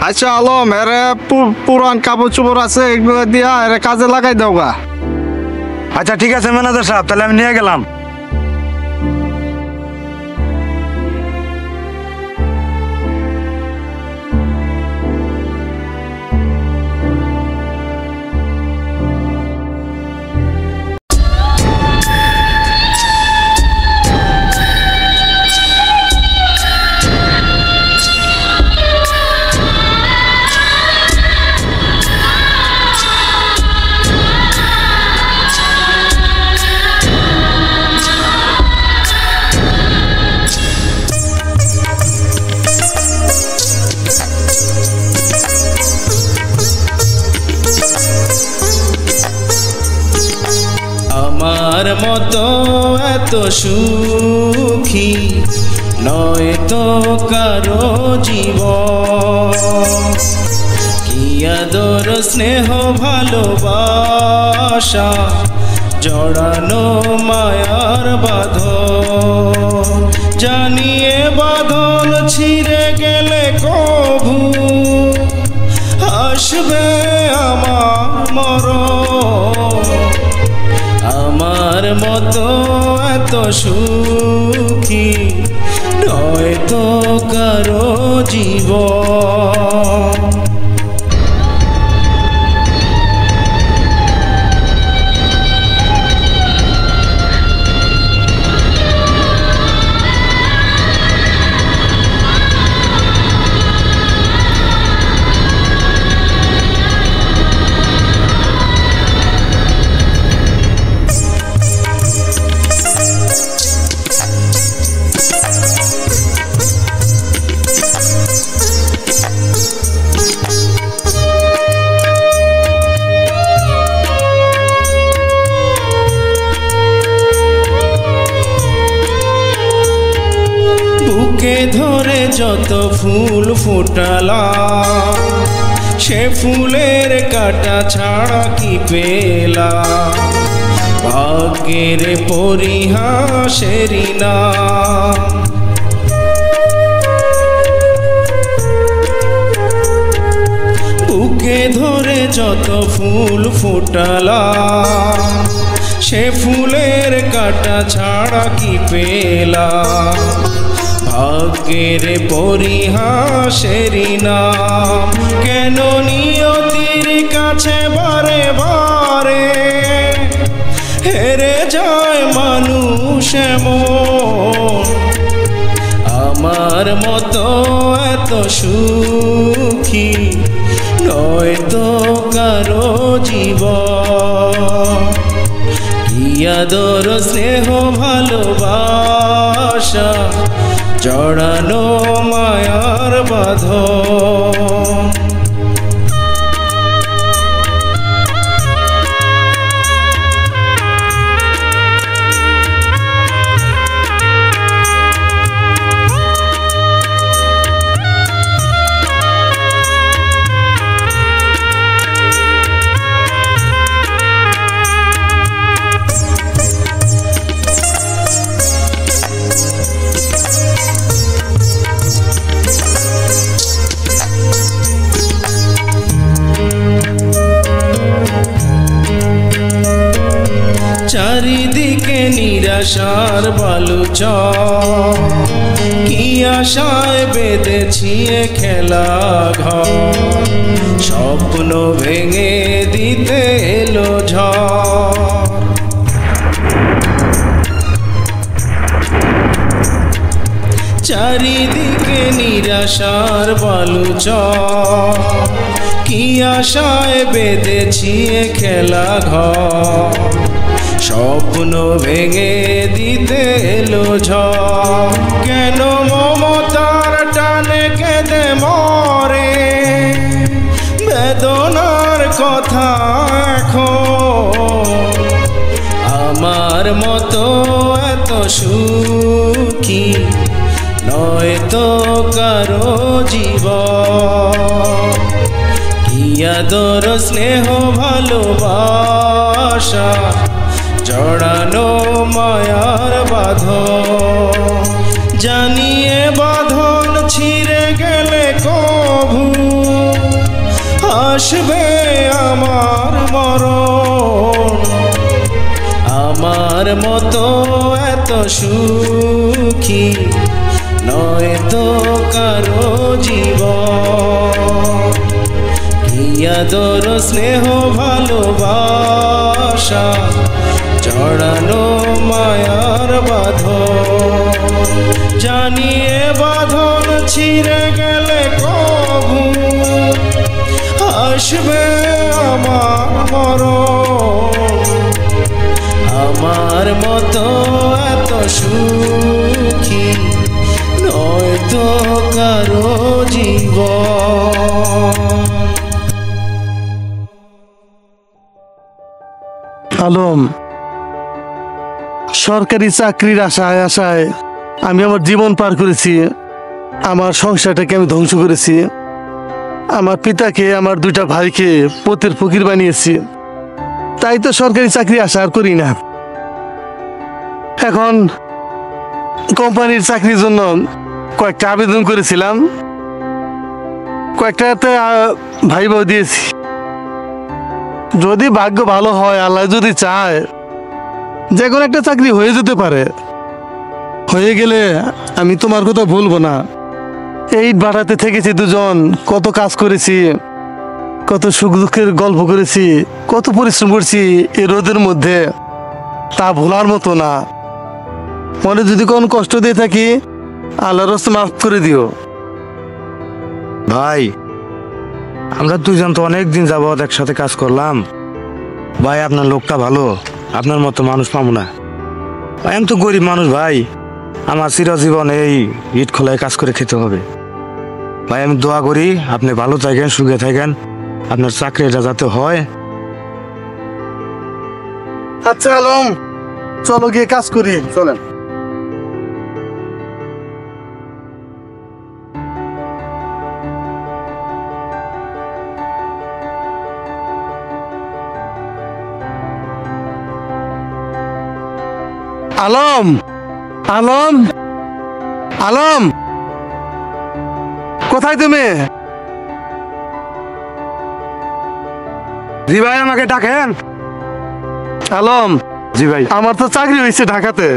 আচ্ছা আলম, এরে পুরান কাপড় চোপড় আছে, এগুলো দিয়া এরে কাজে লাগাই দাও গা। আচ্ছা ঠিক আছে ম্যানেজার সাহেব, তাহলে আমি নিয়ে গেলাম। আমার মতো এত সুখী নয় তো কারো জীবন, কি আদর স্নেহ ভালোবাসা জড়ানো মায়ার বাঁধন, জানিয়ে বাঁধন ছিঁড়ে গেলে কভু আসবে আমার মরণ। আমার মতো এত সুখী নয় তো কারো জীবন। বুকে ধরে যত ফুল ফুটালাম, সে ফুলের কাটা ছাড়া কি পেলাম, ভাগ্যের পরিহাসেরই নাম। বুকে ধরে যত ফুল ফুটালাম, সে ফুলের কাটা ছাড়া কি পেলাম, ভাগ্যের পরিহাসেরই নাম। কেন নিয়তির কাছে বারে বারে হেরে যায় মানুষ এমন, আমার মতো এত সুখী নয় তো কারো জীবন, কি আদর স্নেহ ভালোবাসা জড়ানো মায়ার বাঁধন। চারিদিকে নিরাশার বালুচর, কি আশায় বেঁধেছি এ খেলা ঘর, স্বপ্ন ভেঙে দিতে এলো ঝড়। চারিদিকে নিরাশার বালুচর, কি আশায় বেঁধেছি এ খেলা ঘর, স্বপ্ন ভেঙে দিতে এলো ঝড়। কেন মমতার টানে কেঁদে মরে বেদনা শোনার কথা এখন আমার মতো এত সুখী নয় তো কারো জীবন। কি আদর স্নেহ ভালোবাসা জড়ানো মায়ার বাঁধন, জানিয়ে বাঁধন ছিঁড়ে গেলে কভু আসবে আমার মরণ। আমার মতো এত সুখী নয় তো কারো জীবন। কি আদর স্নেহ ভালোবাসা জড়ানো মায়ার বাঁধন, জানিয়ে বাঁধন ছিঁড়ে গেলে কভু আসবে আমার মরণ। আমার মতো এত সুখী নয় তো কারো জীবন। আলম, সরকারি চাকরির আশায় আশায় আমি আমার জীবন পার করেছি, আমার সংসারটাকে আমি ধ্বংস করেছি, আমার পিতাকে আমার দুইটা ভাইকে পথের ফকির বানিয়েছি। তাই তো সরকারি চাকরি আশা আর করি না। এখন কোম্পানির চাকরির জন্য কয়েকটা আবেদন করেছিলাম, কয়েকটাতে ভাইবাও দিয়েছি। যদি ভাগ্য ভালো হয়, আল্লাহ যদি চায়, যে কোনো একটা চাকরি হয়ে যেতে পারে। হয়ে গেলে আমি তোমার কথা ভুলবো না। এই ভাড়াতে থেকেছি দুজন, কত কাজ করেছি, কত সুখ দুঃখের গল্প করেছি, কত পরিশ্রম করছি এই রোদের মধ্যে, তা ভোলার মতো না। মনে যদি কোনো কষ্ট দিয়ে থাকি, আল্লাহর রাস্তায় মাফ করে দিও। ভাই, আমরা দুইজন তো অনেক দিন যাবত একসাথে কাজ করলাম। ভাই, আপনার লোকটা ভালো, আপনার মতো মানুষ পাবো না। ভাই, আমি তো গরিব মানুষ ভাই, আমার চিরজীবন এই ইট খোলায় কাজ করে খেতে হবে। ভাই, আমি দোয়া করি আপনি ভালো থাকেন, সুখে থাকেন, আপনার চাকরিটা যাতে হয়। আচ্ছা আলম, চলো গিয়ে কাজ করি, চলেন। আলম, আলম, আলম, কোথায় তুমি? জি ভাই, আমাকে ডাকেন। আলম, জি ভাই। আমার তো চাকরি হয়েছে ঢাকাতে,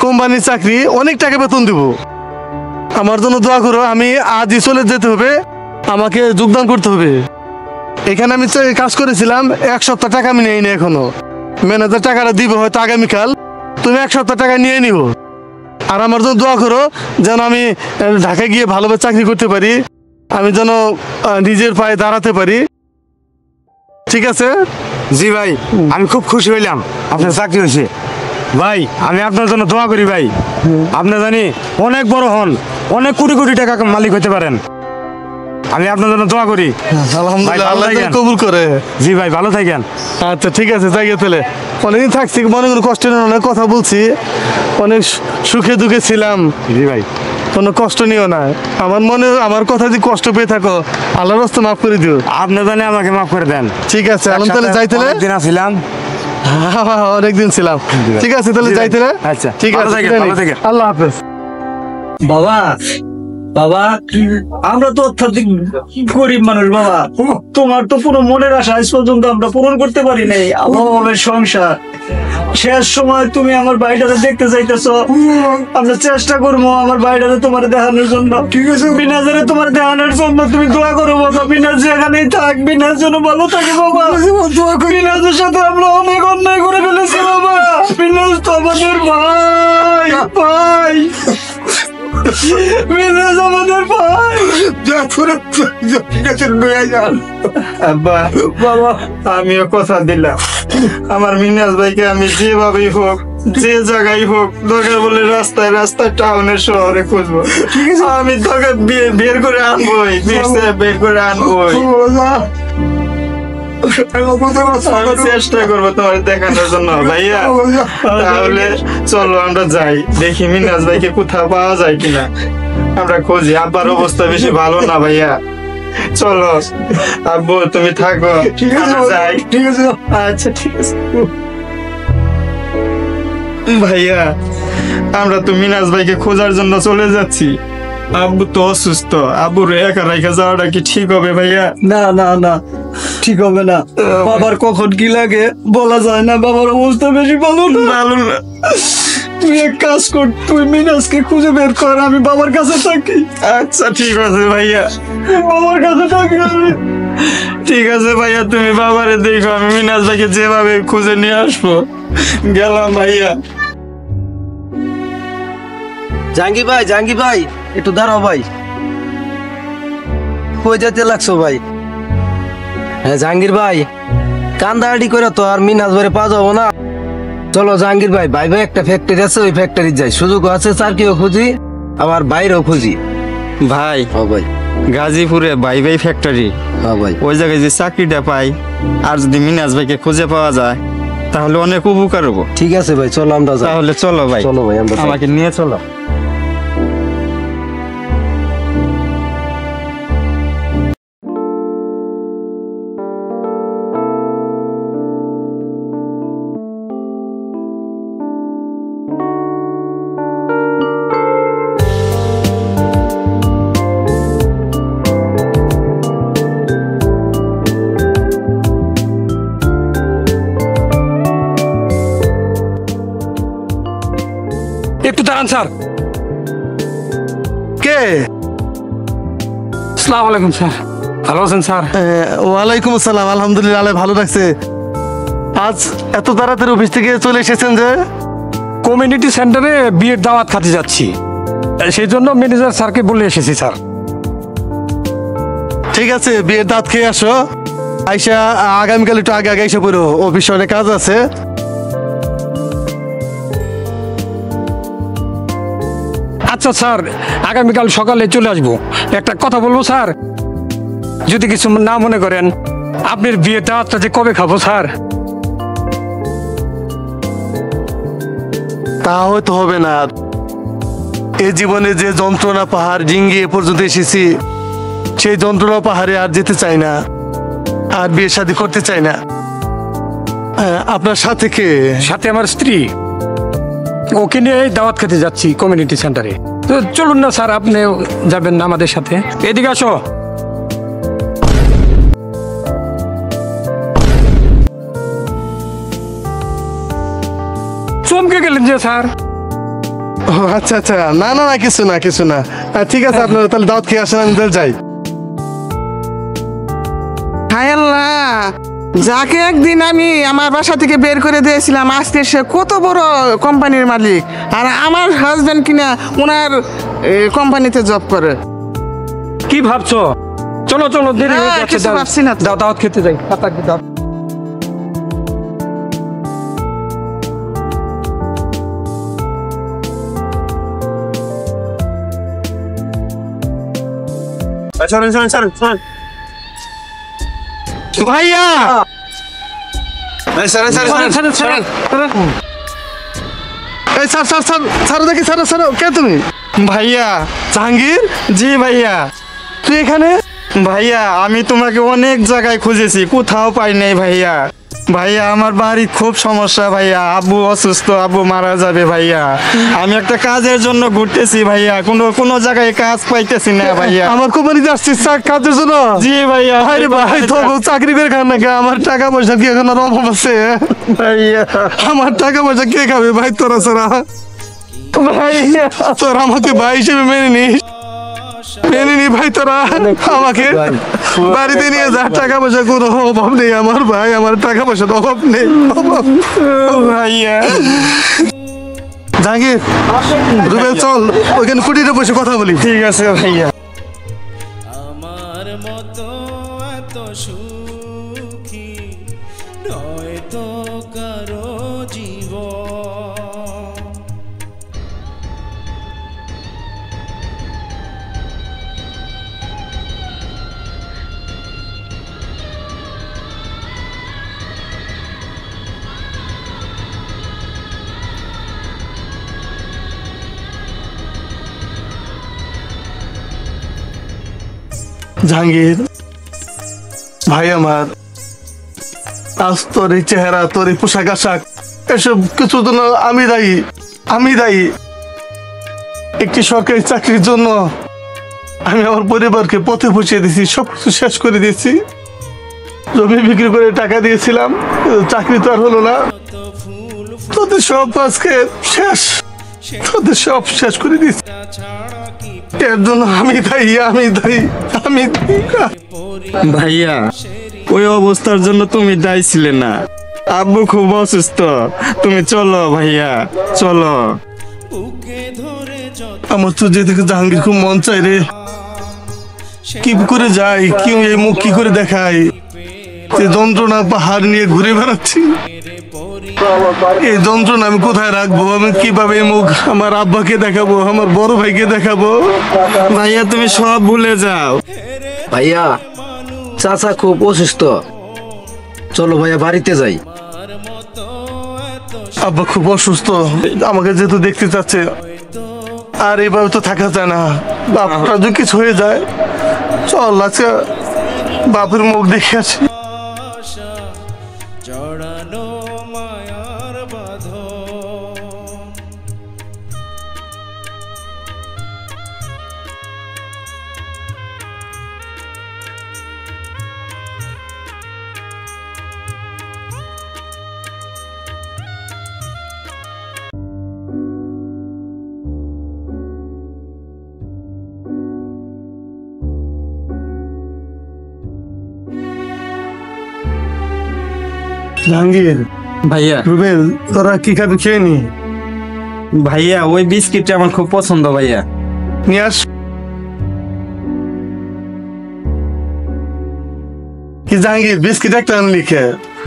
কোম্পানির চাকরি, অনেক টাকা বেতন দিব। আমার জন্য দোয়া করো, আমি আজই চলে যেতে হবে, আমাকে যোগদান করতে হবে। এখানে আমি কাজ করেছিলাম, 1 সপ্তাহ টাকা আমি নেই না এখনো। ম্যানেজার টাকাটা দিব হয়তো আগামীকাল, তুমি 1 সপ্তাহ টাকা নিয়ে নিও। আর আমার জন্য দোয়া করো যেন আমি ঢাকায় গিয়ে ভালোভাবে চাকরি করতে পারি, আমি যেন নিজের পায়ে দাঁড়াতে পারি। ঠিক আছে? জি ভাই, আমি খুব খুশি হইলাম আপনার চাকরি হয়েছে। ভাই, আমি আপনার জন্য দোয়া করি ভাই, আপনি জানি অনেক বড় হন, অনেক কোটি কোটি টাকা মালিক হতে পারেন। আমি আপনার জন্য দোয়া করি। আলহামদুলিল্লাহ, আল্লাহ যেন কবুল করে। জি ভাই, ভালো থাকেন। আচ্ছা ঠিক আছে, যাই তাহলে। অনেকদিন থাকছি, মনে কোনো কষ্ট নেই, অনেক কথা বলছি, অনেক সুখে দুঃখে ছিলাম। জি ভাই, কোনো কষ্ট নিও না। আমার মনে, আমার কথা যদি কষ্ট পেয়ে থাকো, আল্লাহর রাস্তায় মাফ করে দিও। আপনি জানি আমাকে মাফ করে দেন। ঠিক আছে আলম, তাহলে যাই তাহলে। দিন আসছিলাম, অনেকদিন ছিলাম। ঠিক আছে তাহলে, যাই তাহলে। আচ্ছা, ঠিক ভালো আছে, থাকেন, ভালো থাকেন। আল্লাহ হাফেজ। বাবা, বাবা, আমরা তো অত্যাধিক গরিব মানুষ বাবা, তোমার তো পুরো মনের আশা আজ পর্যন্ত আমরা পূরণ করতে পারি নাই। অভাবের সংসার, শেষ সময় তুমি আমার বাড়িটাতে দেখতে চাইতেছো, আমরা চেষ্টা করবো আমার বাড়িটাতে তোমার দেখানোর জন্য। ঠিক আছে, বিনাজরে তোমার দেখানোর জন্য তুমি দোয়া করো বাবা। বিনাজ যেখানেই থাক, বিনাজ যেন ভালো থাকে বাবা। বিনাজের সাথে আমরা অনেক অন্যায় করে ফেলেছি বাবা। বিনাজ তো আমাদের ভাই, ভাই, বিনাজ আমাদের ভাই। আব্বা, বাবা, আমিও কথা দিলাম, আমার মিনাজ ভাইকে আমি যেভাবেই হোক, যে জায়গায় হোক, দরকার বলে রাস্তায় রাস্তায়, টাউনের শহরে খুঁজবো। আমি তোকে বের করে আনবোই, বের করে আনবোই। আমি চেষ্টা করবো তোমার দেখানোর জন্য ভাইয়া। তাহলে চলো আমরা যাই, দেখি মিনাজ ভাইকে কোথাও পাওয়া যায় কিনা, আমরা খুঁজি। আব্বার অবস্থা বেশি ভালো না ভাইয়া, চলো। আব্বু তুমি থাকো, আমরা যাই। ঠিক আছে। আচ্ছা ঠিক আছে ভাইয়া, আমরা তো মিনাজ ভাইকে খোঁজার জন্য চলে যাচ্ছি। আব্বু তো অসুস্থ, আব্বুর একা রেখে যাওয়াটা কি ঠিক হবে ভাইয়া? না না না, ঠিক হবে না। বাবার কখন কি লাগে বলা যায় না, বাবার অবস্থা বেশি ভালো না। ভালো না। তুই এক কাজ কর, তুই মিনাজকে খুঁজে বের কর, আমি বাবার কাছে থাকি। আচ্ছা ঠিক আছে ভাইয়া, বাবার কাছে থাকি আমি। ঠিক আছে ভাইয়া, তুমি বাবারে দেখো, আমি মিনাজ ভাইকে যেভাবে খুঁজে নিয়ে আসবো। গেলাম ভাইয়া। জাহাঙ্গীর ভাই একটু দাঁড়াও ভাই, কই যেতে লাগছো ভাই? হ্যাঁ জাহাঙ্গীর ভাই, কান্দাহাটি করে তো আর মিনাজ ভাইরে পাওয়া যাবো না। চলো জাহাঙ্গীর ভাই, ভাই একটা ফ্যাক্টরি আছে, ওই ফ্যাক্টরি যাই। সুযোগ আছে চারকিও খুঁজি, আবার বাইরেও খুঁজি। ভাই ও ভাই, গাজীপুরে ভাই ভাই ফ্যাক্টরি, হ্যাঁ ভাই। ওই জায়গায় যে চাকরিটা পাই, আর যদি মিনাজ ভাইকে খুঁজে পাওয়া যায় তাহলে অনেক উপকার হবো। ঠিক আছে ভাই, চলো আমরা যাই। তাহলে চলো ভাই, চলো ভাই, আমরা যাই। আমাকে নিয়ে চলো। একটু দাঁড়ান স্যার। কে? আসসালামু আলাইকুম স্যার, ভালো আছেন স্যার? ওয়ালাইকুম আসসালাম, আলহামদুলিল্লাহ, আল্লাহ ভালো রাখছে। আজ এত তাড়াতাড়ি অফিস থেকে চলে এসেছেন যে? কমিউনিটি সেন্টারে বিয়ের দাওয়াত খাতে যাচ্ছি, সেই জন্য ম্যানেজার স্যারকে বলে এসেছি স্যার। ঠিক আছে, বিয়ের দাঁত খেয়ে আসো। আইসা আগামীকাল একটু আগে আগে এসে পড়ো, অফিসে অনেক কাজ আছে। আচ্ছা স্যার, আগামীকাল সকালে চলে আসবো। একটা কথা বলবো স্যার, যদি কিছু না মনে করেন, আপনার বিয়ের দাওয়াতটা যে কবে খাবো স্যার? তা হয়তো হবে না। এই জীবনে যে যন্ত্রণা পাহাড় ডিঙ্গিয়ে এ পর্যন্ত এসেছি, সেই যন্ত্রণা পাহাড়ে আর যেতে চাই না, আর বিয়ে শাদী করতে চাই না। আপনার সাথে কে? সাথে আমার স্ত্রী, ওকে নিয়ে দাওয়াত খেতে যাচ্ছি কমিউনিটি সেন্টারে। তো চলুন না স্যার, আপনি যাবেন না আমাদের সাথে? এদিকে আসো। চমকে গেলেন যে স্যার? ও আচ্ছা আচ্ছা, না না না, কিছু না কিছু না। ঠিক আছে, আপনারা তাহলে দাওয়াত খেয়ে আসেন, আমি তাহলে যাই। হায় আল্লাহ, যাকে একদিন আমি আমার বাসা থেকে বের করে দিয়েছিলাম, আজকে সে কত বড় কোম্পানির মালিক, আর আমার হাজবেন্ড কিনা ওনার কোম্পানিতে জব করে। কি ভাবছো? চলো চলো, দেরি হয়ে না, যাচ্ছে। কিছু ভাবছি না তো। দাওয়াত খেতে যাই। দাও। ভাইয়া, এই স্যার স্যার স্যার স্যার, দেখি স্যার স্যার, কে তুমি? ভাইয়া। জাহাঙ্গীর? জি ভাইয়া। তুই এখানে? ভাইয়া আমি তোমাকে অনেক জায়গায় খুঁজেছি, কোথাও পাই নাই ভাইয়া। ভাইয়া আমার বাড়ির খুব সমস্যা ভাইয়া, আব্বু অসুস্থ, আব্বু মারা যাবে ভাইয়া। আমি একটা কাজের জন্য ঘুরতেছি ভাইয়া, কোনো জায়গায় কাজ পাইতেছি না ভাইয়া। আমার কোম্পানিতে আসছিস কাজের জন্য? জি ভাইয়া। আরে ভাই, তো চাকরি করে খান নাকি? আমার টাকা পয়সা কি এখন আর অভাব আছে ভাইয়া? আমার টাকা পয়সা কে খাবে ভাই তোরা ছাড়া? ভাইয়া তোরা আমাকে ভাই হিসেবে মেনে নিস, মেনে নি ভাই। তোরা আমাকে বাড়িতে নিয়ে যা, টাকা পয়সা কোনো অভাব নেই আমার ভাই, আমার টাকা পয়সার অভাব নেই। ভাইয়া। জাহাঙ্গীর, রুবেল চল ওইখানে কুটিরে বসে কথা বলি। ঠিক আছে ভাইয়া। আমার মতো এত সুখী নয় তো কারো জীবন। জাহাঙ্গীর ভাই আমার, আজ তোর এই চেহারা, তোর এই পোশাক আশাক, এসব কিছুর জন্য আমি দায়ী। একটি সরকারি চাকরির জন্য আমি আমার পরিবারকে পথে বসিয়ে দিয়েছি, সবকিছু শেষ করে দিয়েছি। জমি বিক্রি করে টাকা দিয়েছিলাম, চাকরি তো আর হলো না। তোদের সব আজকে শেষ, তোদের সব শেষ করে দিয়েছি। এর জন্য আমি দায়ী। ভাইয়া, ওই অবস্থার জন্য তুমি দায়ী ছিলে না। আব্বু খুব অসুস্থ, তুমি চলো ভাইয়া, চলো। আমার তো যে দেখে জাহাঙ্গীর খুব মন চাই রে, কি করে যাই, কি এই মুখ কি করে দেখাই, যে যন্ত্রণা পাহাড় নিয়ে ঘুরে বেড়াচ্ছি। এই যন্ত্রণা আমি কোথায় রাখবো? আমি কিভাবে এই মুখ আমার আব্বাকে দেখাবো, আমার বড় ভাইকে দেখাবো? ভাইয়া তুমি সব ভুলে যাও। ভাইয়া, চাচা খুব অসুস্থ, চলো ভাইয়া বাড়িতে যাই। আব্বা খুব অসুস্থ, আমাকে যেহেতু দেখতে চাচ্ছে, আর এইভাবে তো থাকা যায় না। বাপটা যদি কিছু হয়ে যায়, চল আজকে বাপের মুখ দেখে আসি। জড়ানো মায়ার বাঁধন, জাহাঙ্গীর, ভাইয়া, রুবেল, তোরা কি খাবি খেয়ে নি? ভাইয়া ওই বিস্কিটটা আমার খুব পছন্দ ভাইয়া, নিয়ে আস। কি জাহাঙ্গীর, বিস্কিট একটা আনলি খে?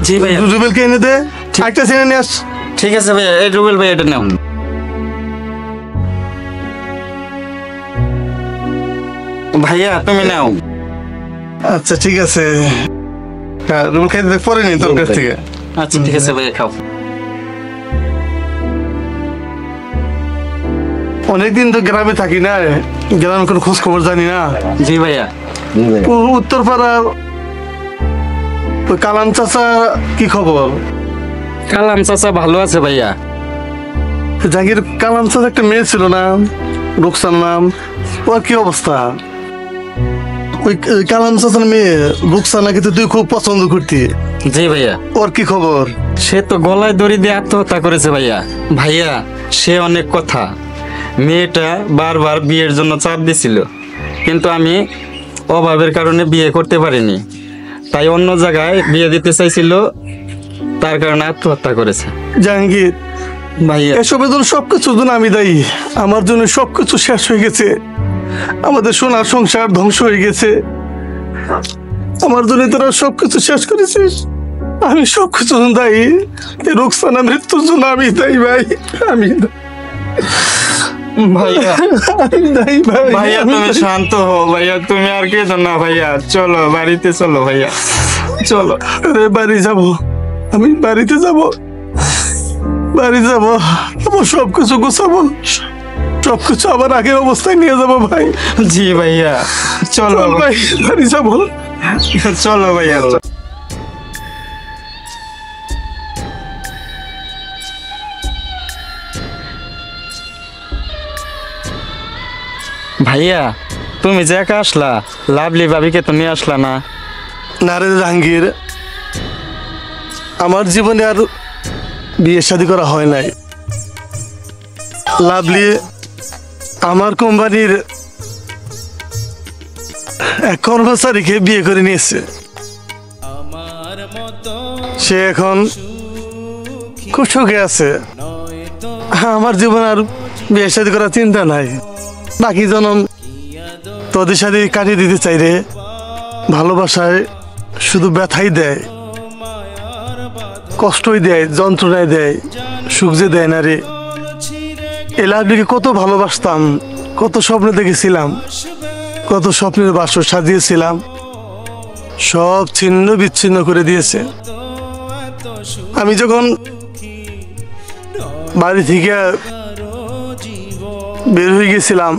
জি ভাইয়া। রুবেলকে এনে দে, একটা ছেড়ে নিয়ে আস। ঠিক আছে ভাইয়া, এই রুবেল ভাই এটা নাও। ভাইয়া তুমি নাও। আচ্ছা ঠিক আছে, রুবেল খাইতে পরে নি তোর কাছ থেকে। আচ্ছা ঠিক আছে ভাইয়া, খাও। অনেকদিন তো গ্রামে থাকি না, গ্রামে কোনো খোঁজ খবর জানি না। জি ভাইয়া। উত্তরপাড়ার ওই কালাম চাচা কি খবর? কালাম চাচা ভালো আছে ভাইয়া। জাহাঙ্গীর, কালাম চাচা একটা মেয়ে ছিল না, রুকসান নাম, ওর কি অবস্থা? ওই কালাম চাচার মেয়ে রুকসানাকে তো তুই খুব পছন্দ করতি। জি ভাইয়া। ওর কি খবর? সে তো গলায় দড়ি দিয়ে আত্মহত্যা করেছে ভাইয়া। ভাইয়া সে অনেক কথা, মেয়েটা বারবার বিয়ের জন্য চাপ দিছিল, কিন্তু আমি অভাবের কারণে বিয়ে করতে পারিনি, তাই অন্য জায়গায় বিয়ে দিতে চাইছিল, তার কারণে আত্মহত্যা করেছে। জাহাঙ্গীর ভাইয়া, এসবের জন্য সবকিছুর জন্য আমি দায়ী। আমার জন্য সবকিছু শেষ হয়ে গেছে, আমাদের সোনার সংসার ধ্বংস হয়ে গেছে। আমার জন্য তোরা সবকিছু শেষ করেছিস, আমি সবকিছু দায়ী। রুকসানা মৃত্যুর জন্য আমি দায়ী ভাই, আমি ভাইয়া, আমি দায়ী ভাই। ভাইয়া তুমি শান্ত হও ভাইয়া, তুমি আর কেঁদো না ভাইয়া, চলো বাড়িতে চলো ভাইয়া, চলো। আরে বাড়ি যাব, আমি বাড়িতে যাব, বাড়ি যাব, আমার সবকিছু গোছাবো, সবকিছু আবার আগের অবস্থায় নিয়ে যাবো ভাই। জি ভাইয়া, চলো ভাই, বাড়ি যাবো, চলো ভাইয়া। ভাইয়া তুমি যে একা আসলা, লাভলি ভাবিকে তো নিয়ে আসলা না? না রে জাহাঙ্গীর, আমার জীবনে আর বিয়ে শাদী করা হয় নাই। লাভলি আমার কোম্পানির এক কর্মচারীকে বিয়ে করে নিয়েছে। সে এখন খুব সুখে আছে। আমার জীবন আর বিয়ে শাদী করার চিন্তা নাই। বাকি জনম তোদের সাথে কাটিয়ে দিতে চাই রে। ভালোবাসায় শুধু ব্যথাই দেয়, কষ্টই দেয়, যন্ত্রণায় দেয়, সুখ যে দেয় না রে। এই লাভলিকে কত ভালোবাসতাম, কত স্বপ্ন দেখেছিলাম, কত স্বপ্নের বাসর সাজিয়েছিলাম, সব ছিন্ন বিচ্ছিন্ন করে দিয়েছে। আমি যখন বাড়ি থেকে বের হয়ে গেছিলাম,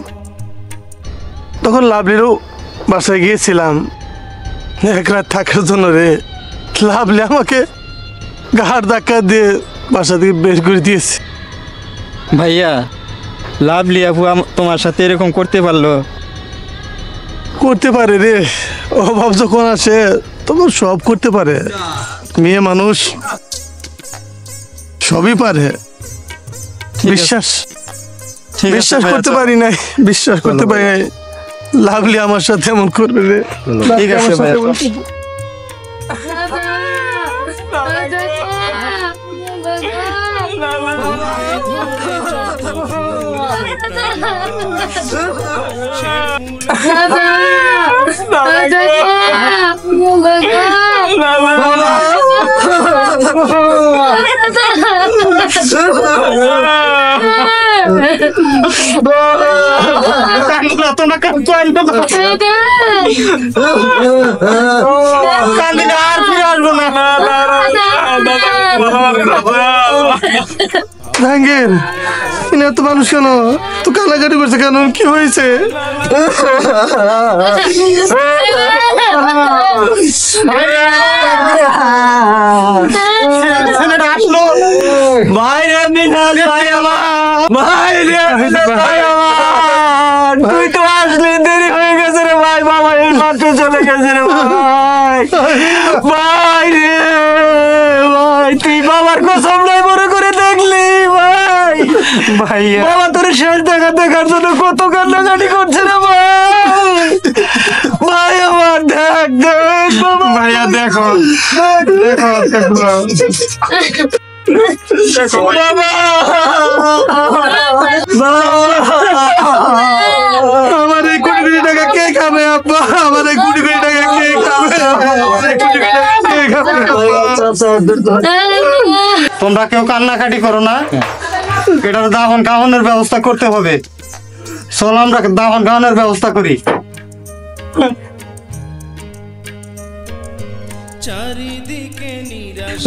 তখন লাভলিরও বাসায় গিয়েছিলাম এক রাত থাকার জন্য রে। লাভলি আমাকে ঘাড় ধাক্কা দিয়ে বাসা থেকে বের করে দিয়েছে। ভাইয়া লাভলি আপু তোমার সাথে এরকম করতে পারলো? করতে পারে রে, অভাব যখন আসে তখন সব করতে পারে। মেয়ে মানুষ সবই পারে। বিশ্বাস বিশ্বাস করতে পারি নাই, বিশ্বাস করতে পারি নাই লাভলি আমার সাথে এমন করবে রে। ঠিক আছে ভাইয়া। জাহাঙ্গীর এত মানুষ কেন? তো কান্নাকাটি করছে কেন? কি হয়েছে? তুই তো আসলে দেরি হয়ে গেছে রে ভাই। বাবা এই মাত্র চলে গেছে রে ভাই। ভাই রে ভাই, তুই বাবার কসম নাই মনে করে দেখলি ভাই? ভাইয়া বাবা তোর শেষ দেখার জন্য কত কান্নাকাটি করছে রে ভাই। ভাই আমার দেখ দেখ বাবা। ভাইয়া দেখো আমার এই কোটি কোটি টাকা কে খাবে আব্বা? আমার এই কোটি কোটি টাকা কে খাবে? আমার এই কোটি কোটি টাকা কে খাবে? তোমরা কেউ কান্নাকাটি করো না। এটার দাহন খাওয়ানোর ব্যবস্থা করতে হবে। চলো আমরা দাহন খাওয়ানোর ব্যবস্থা করি। চারিদিকে নিরাশ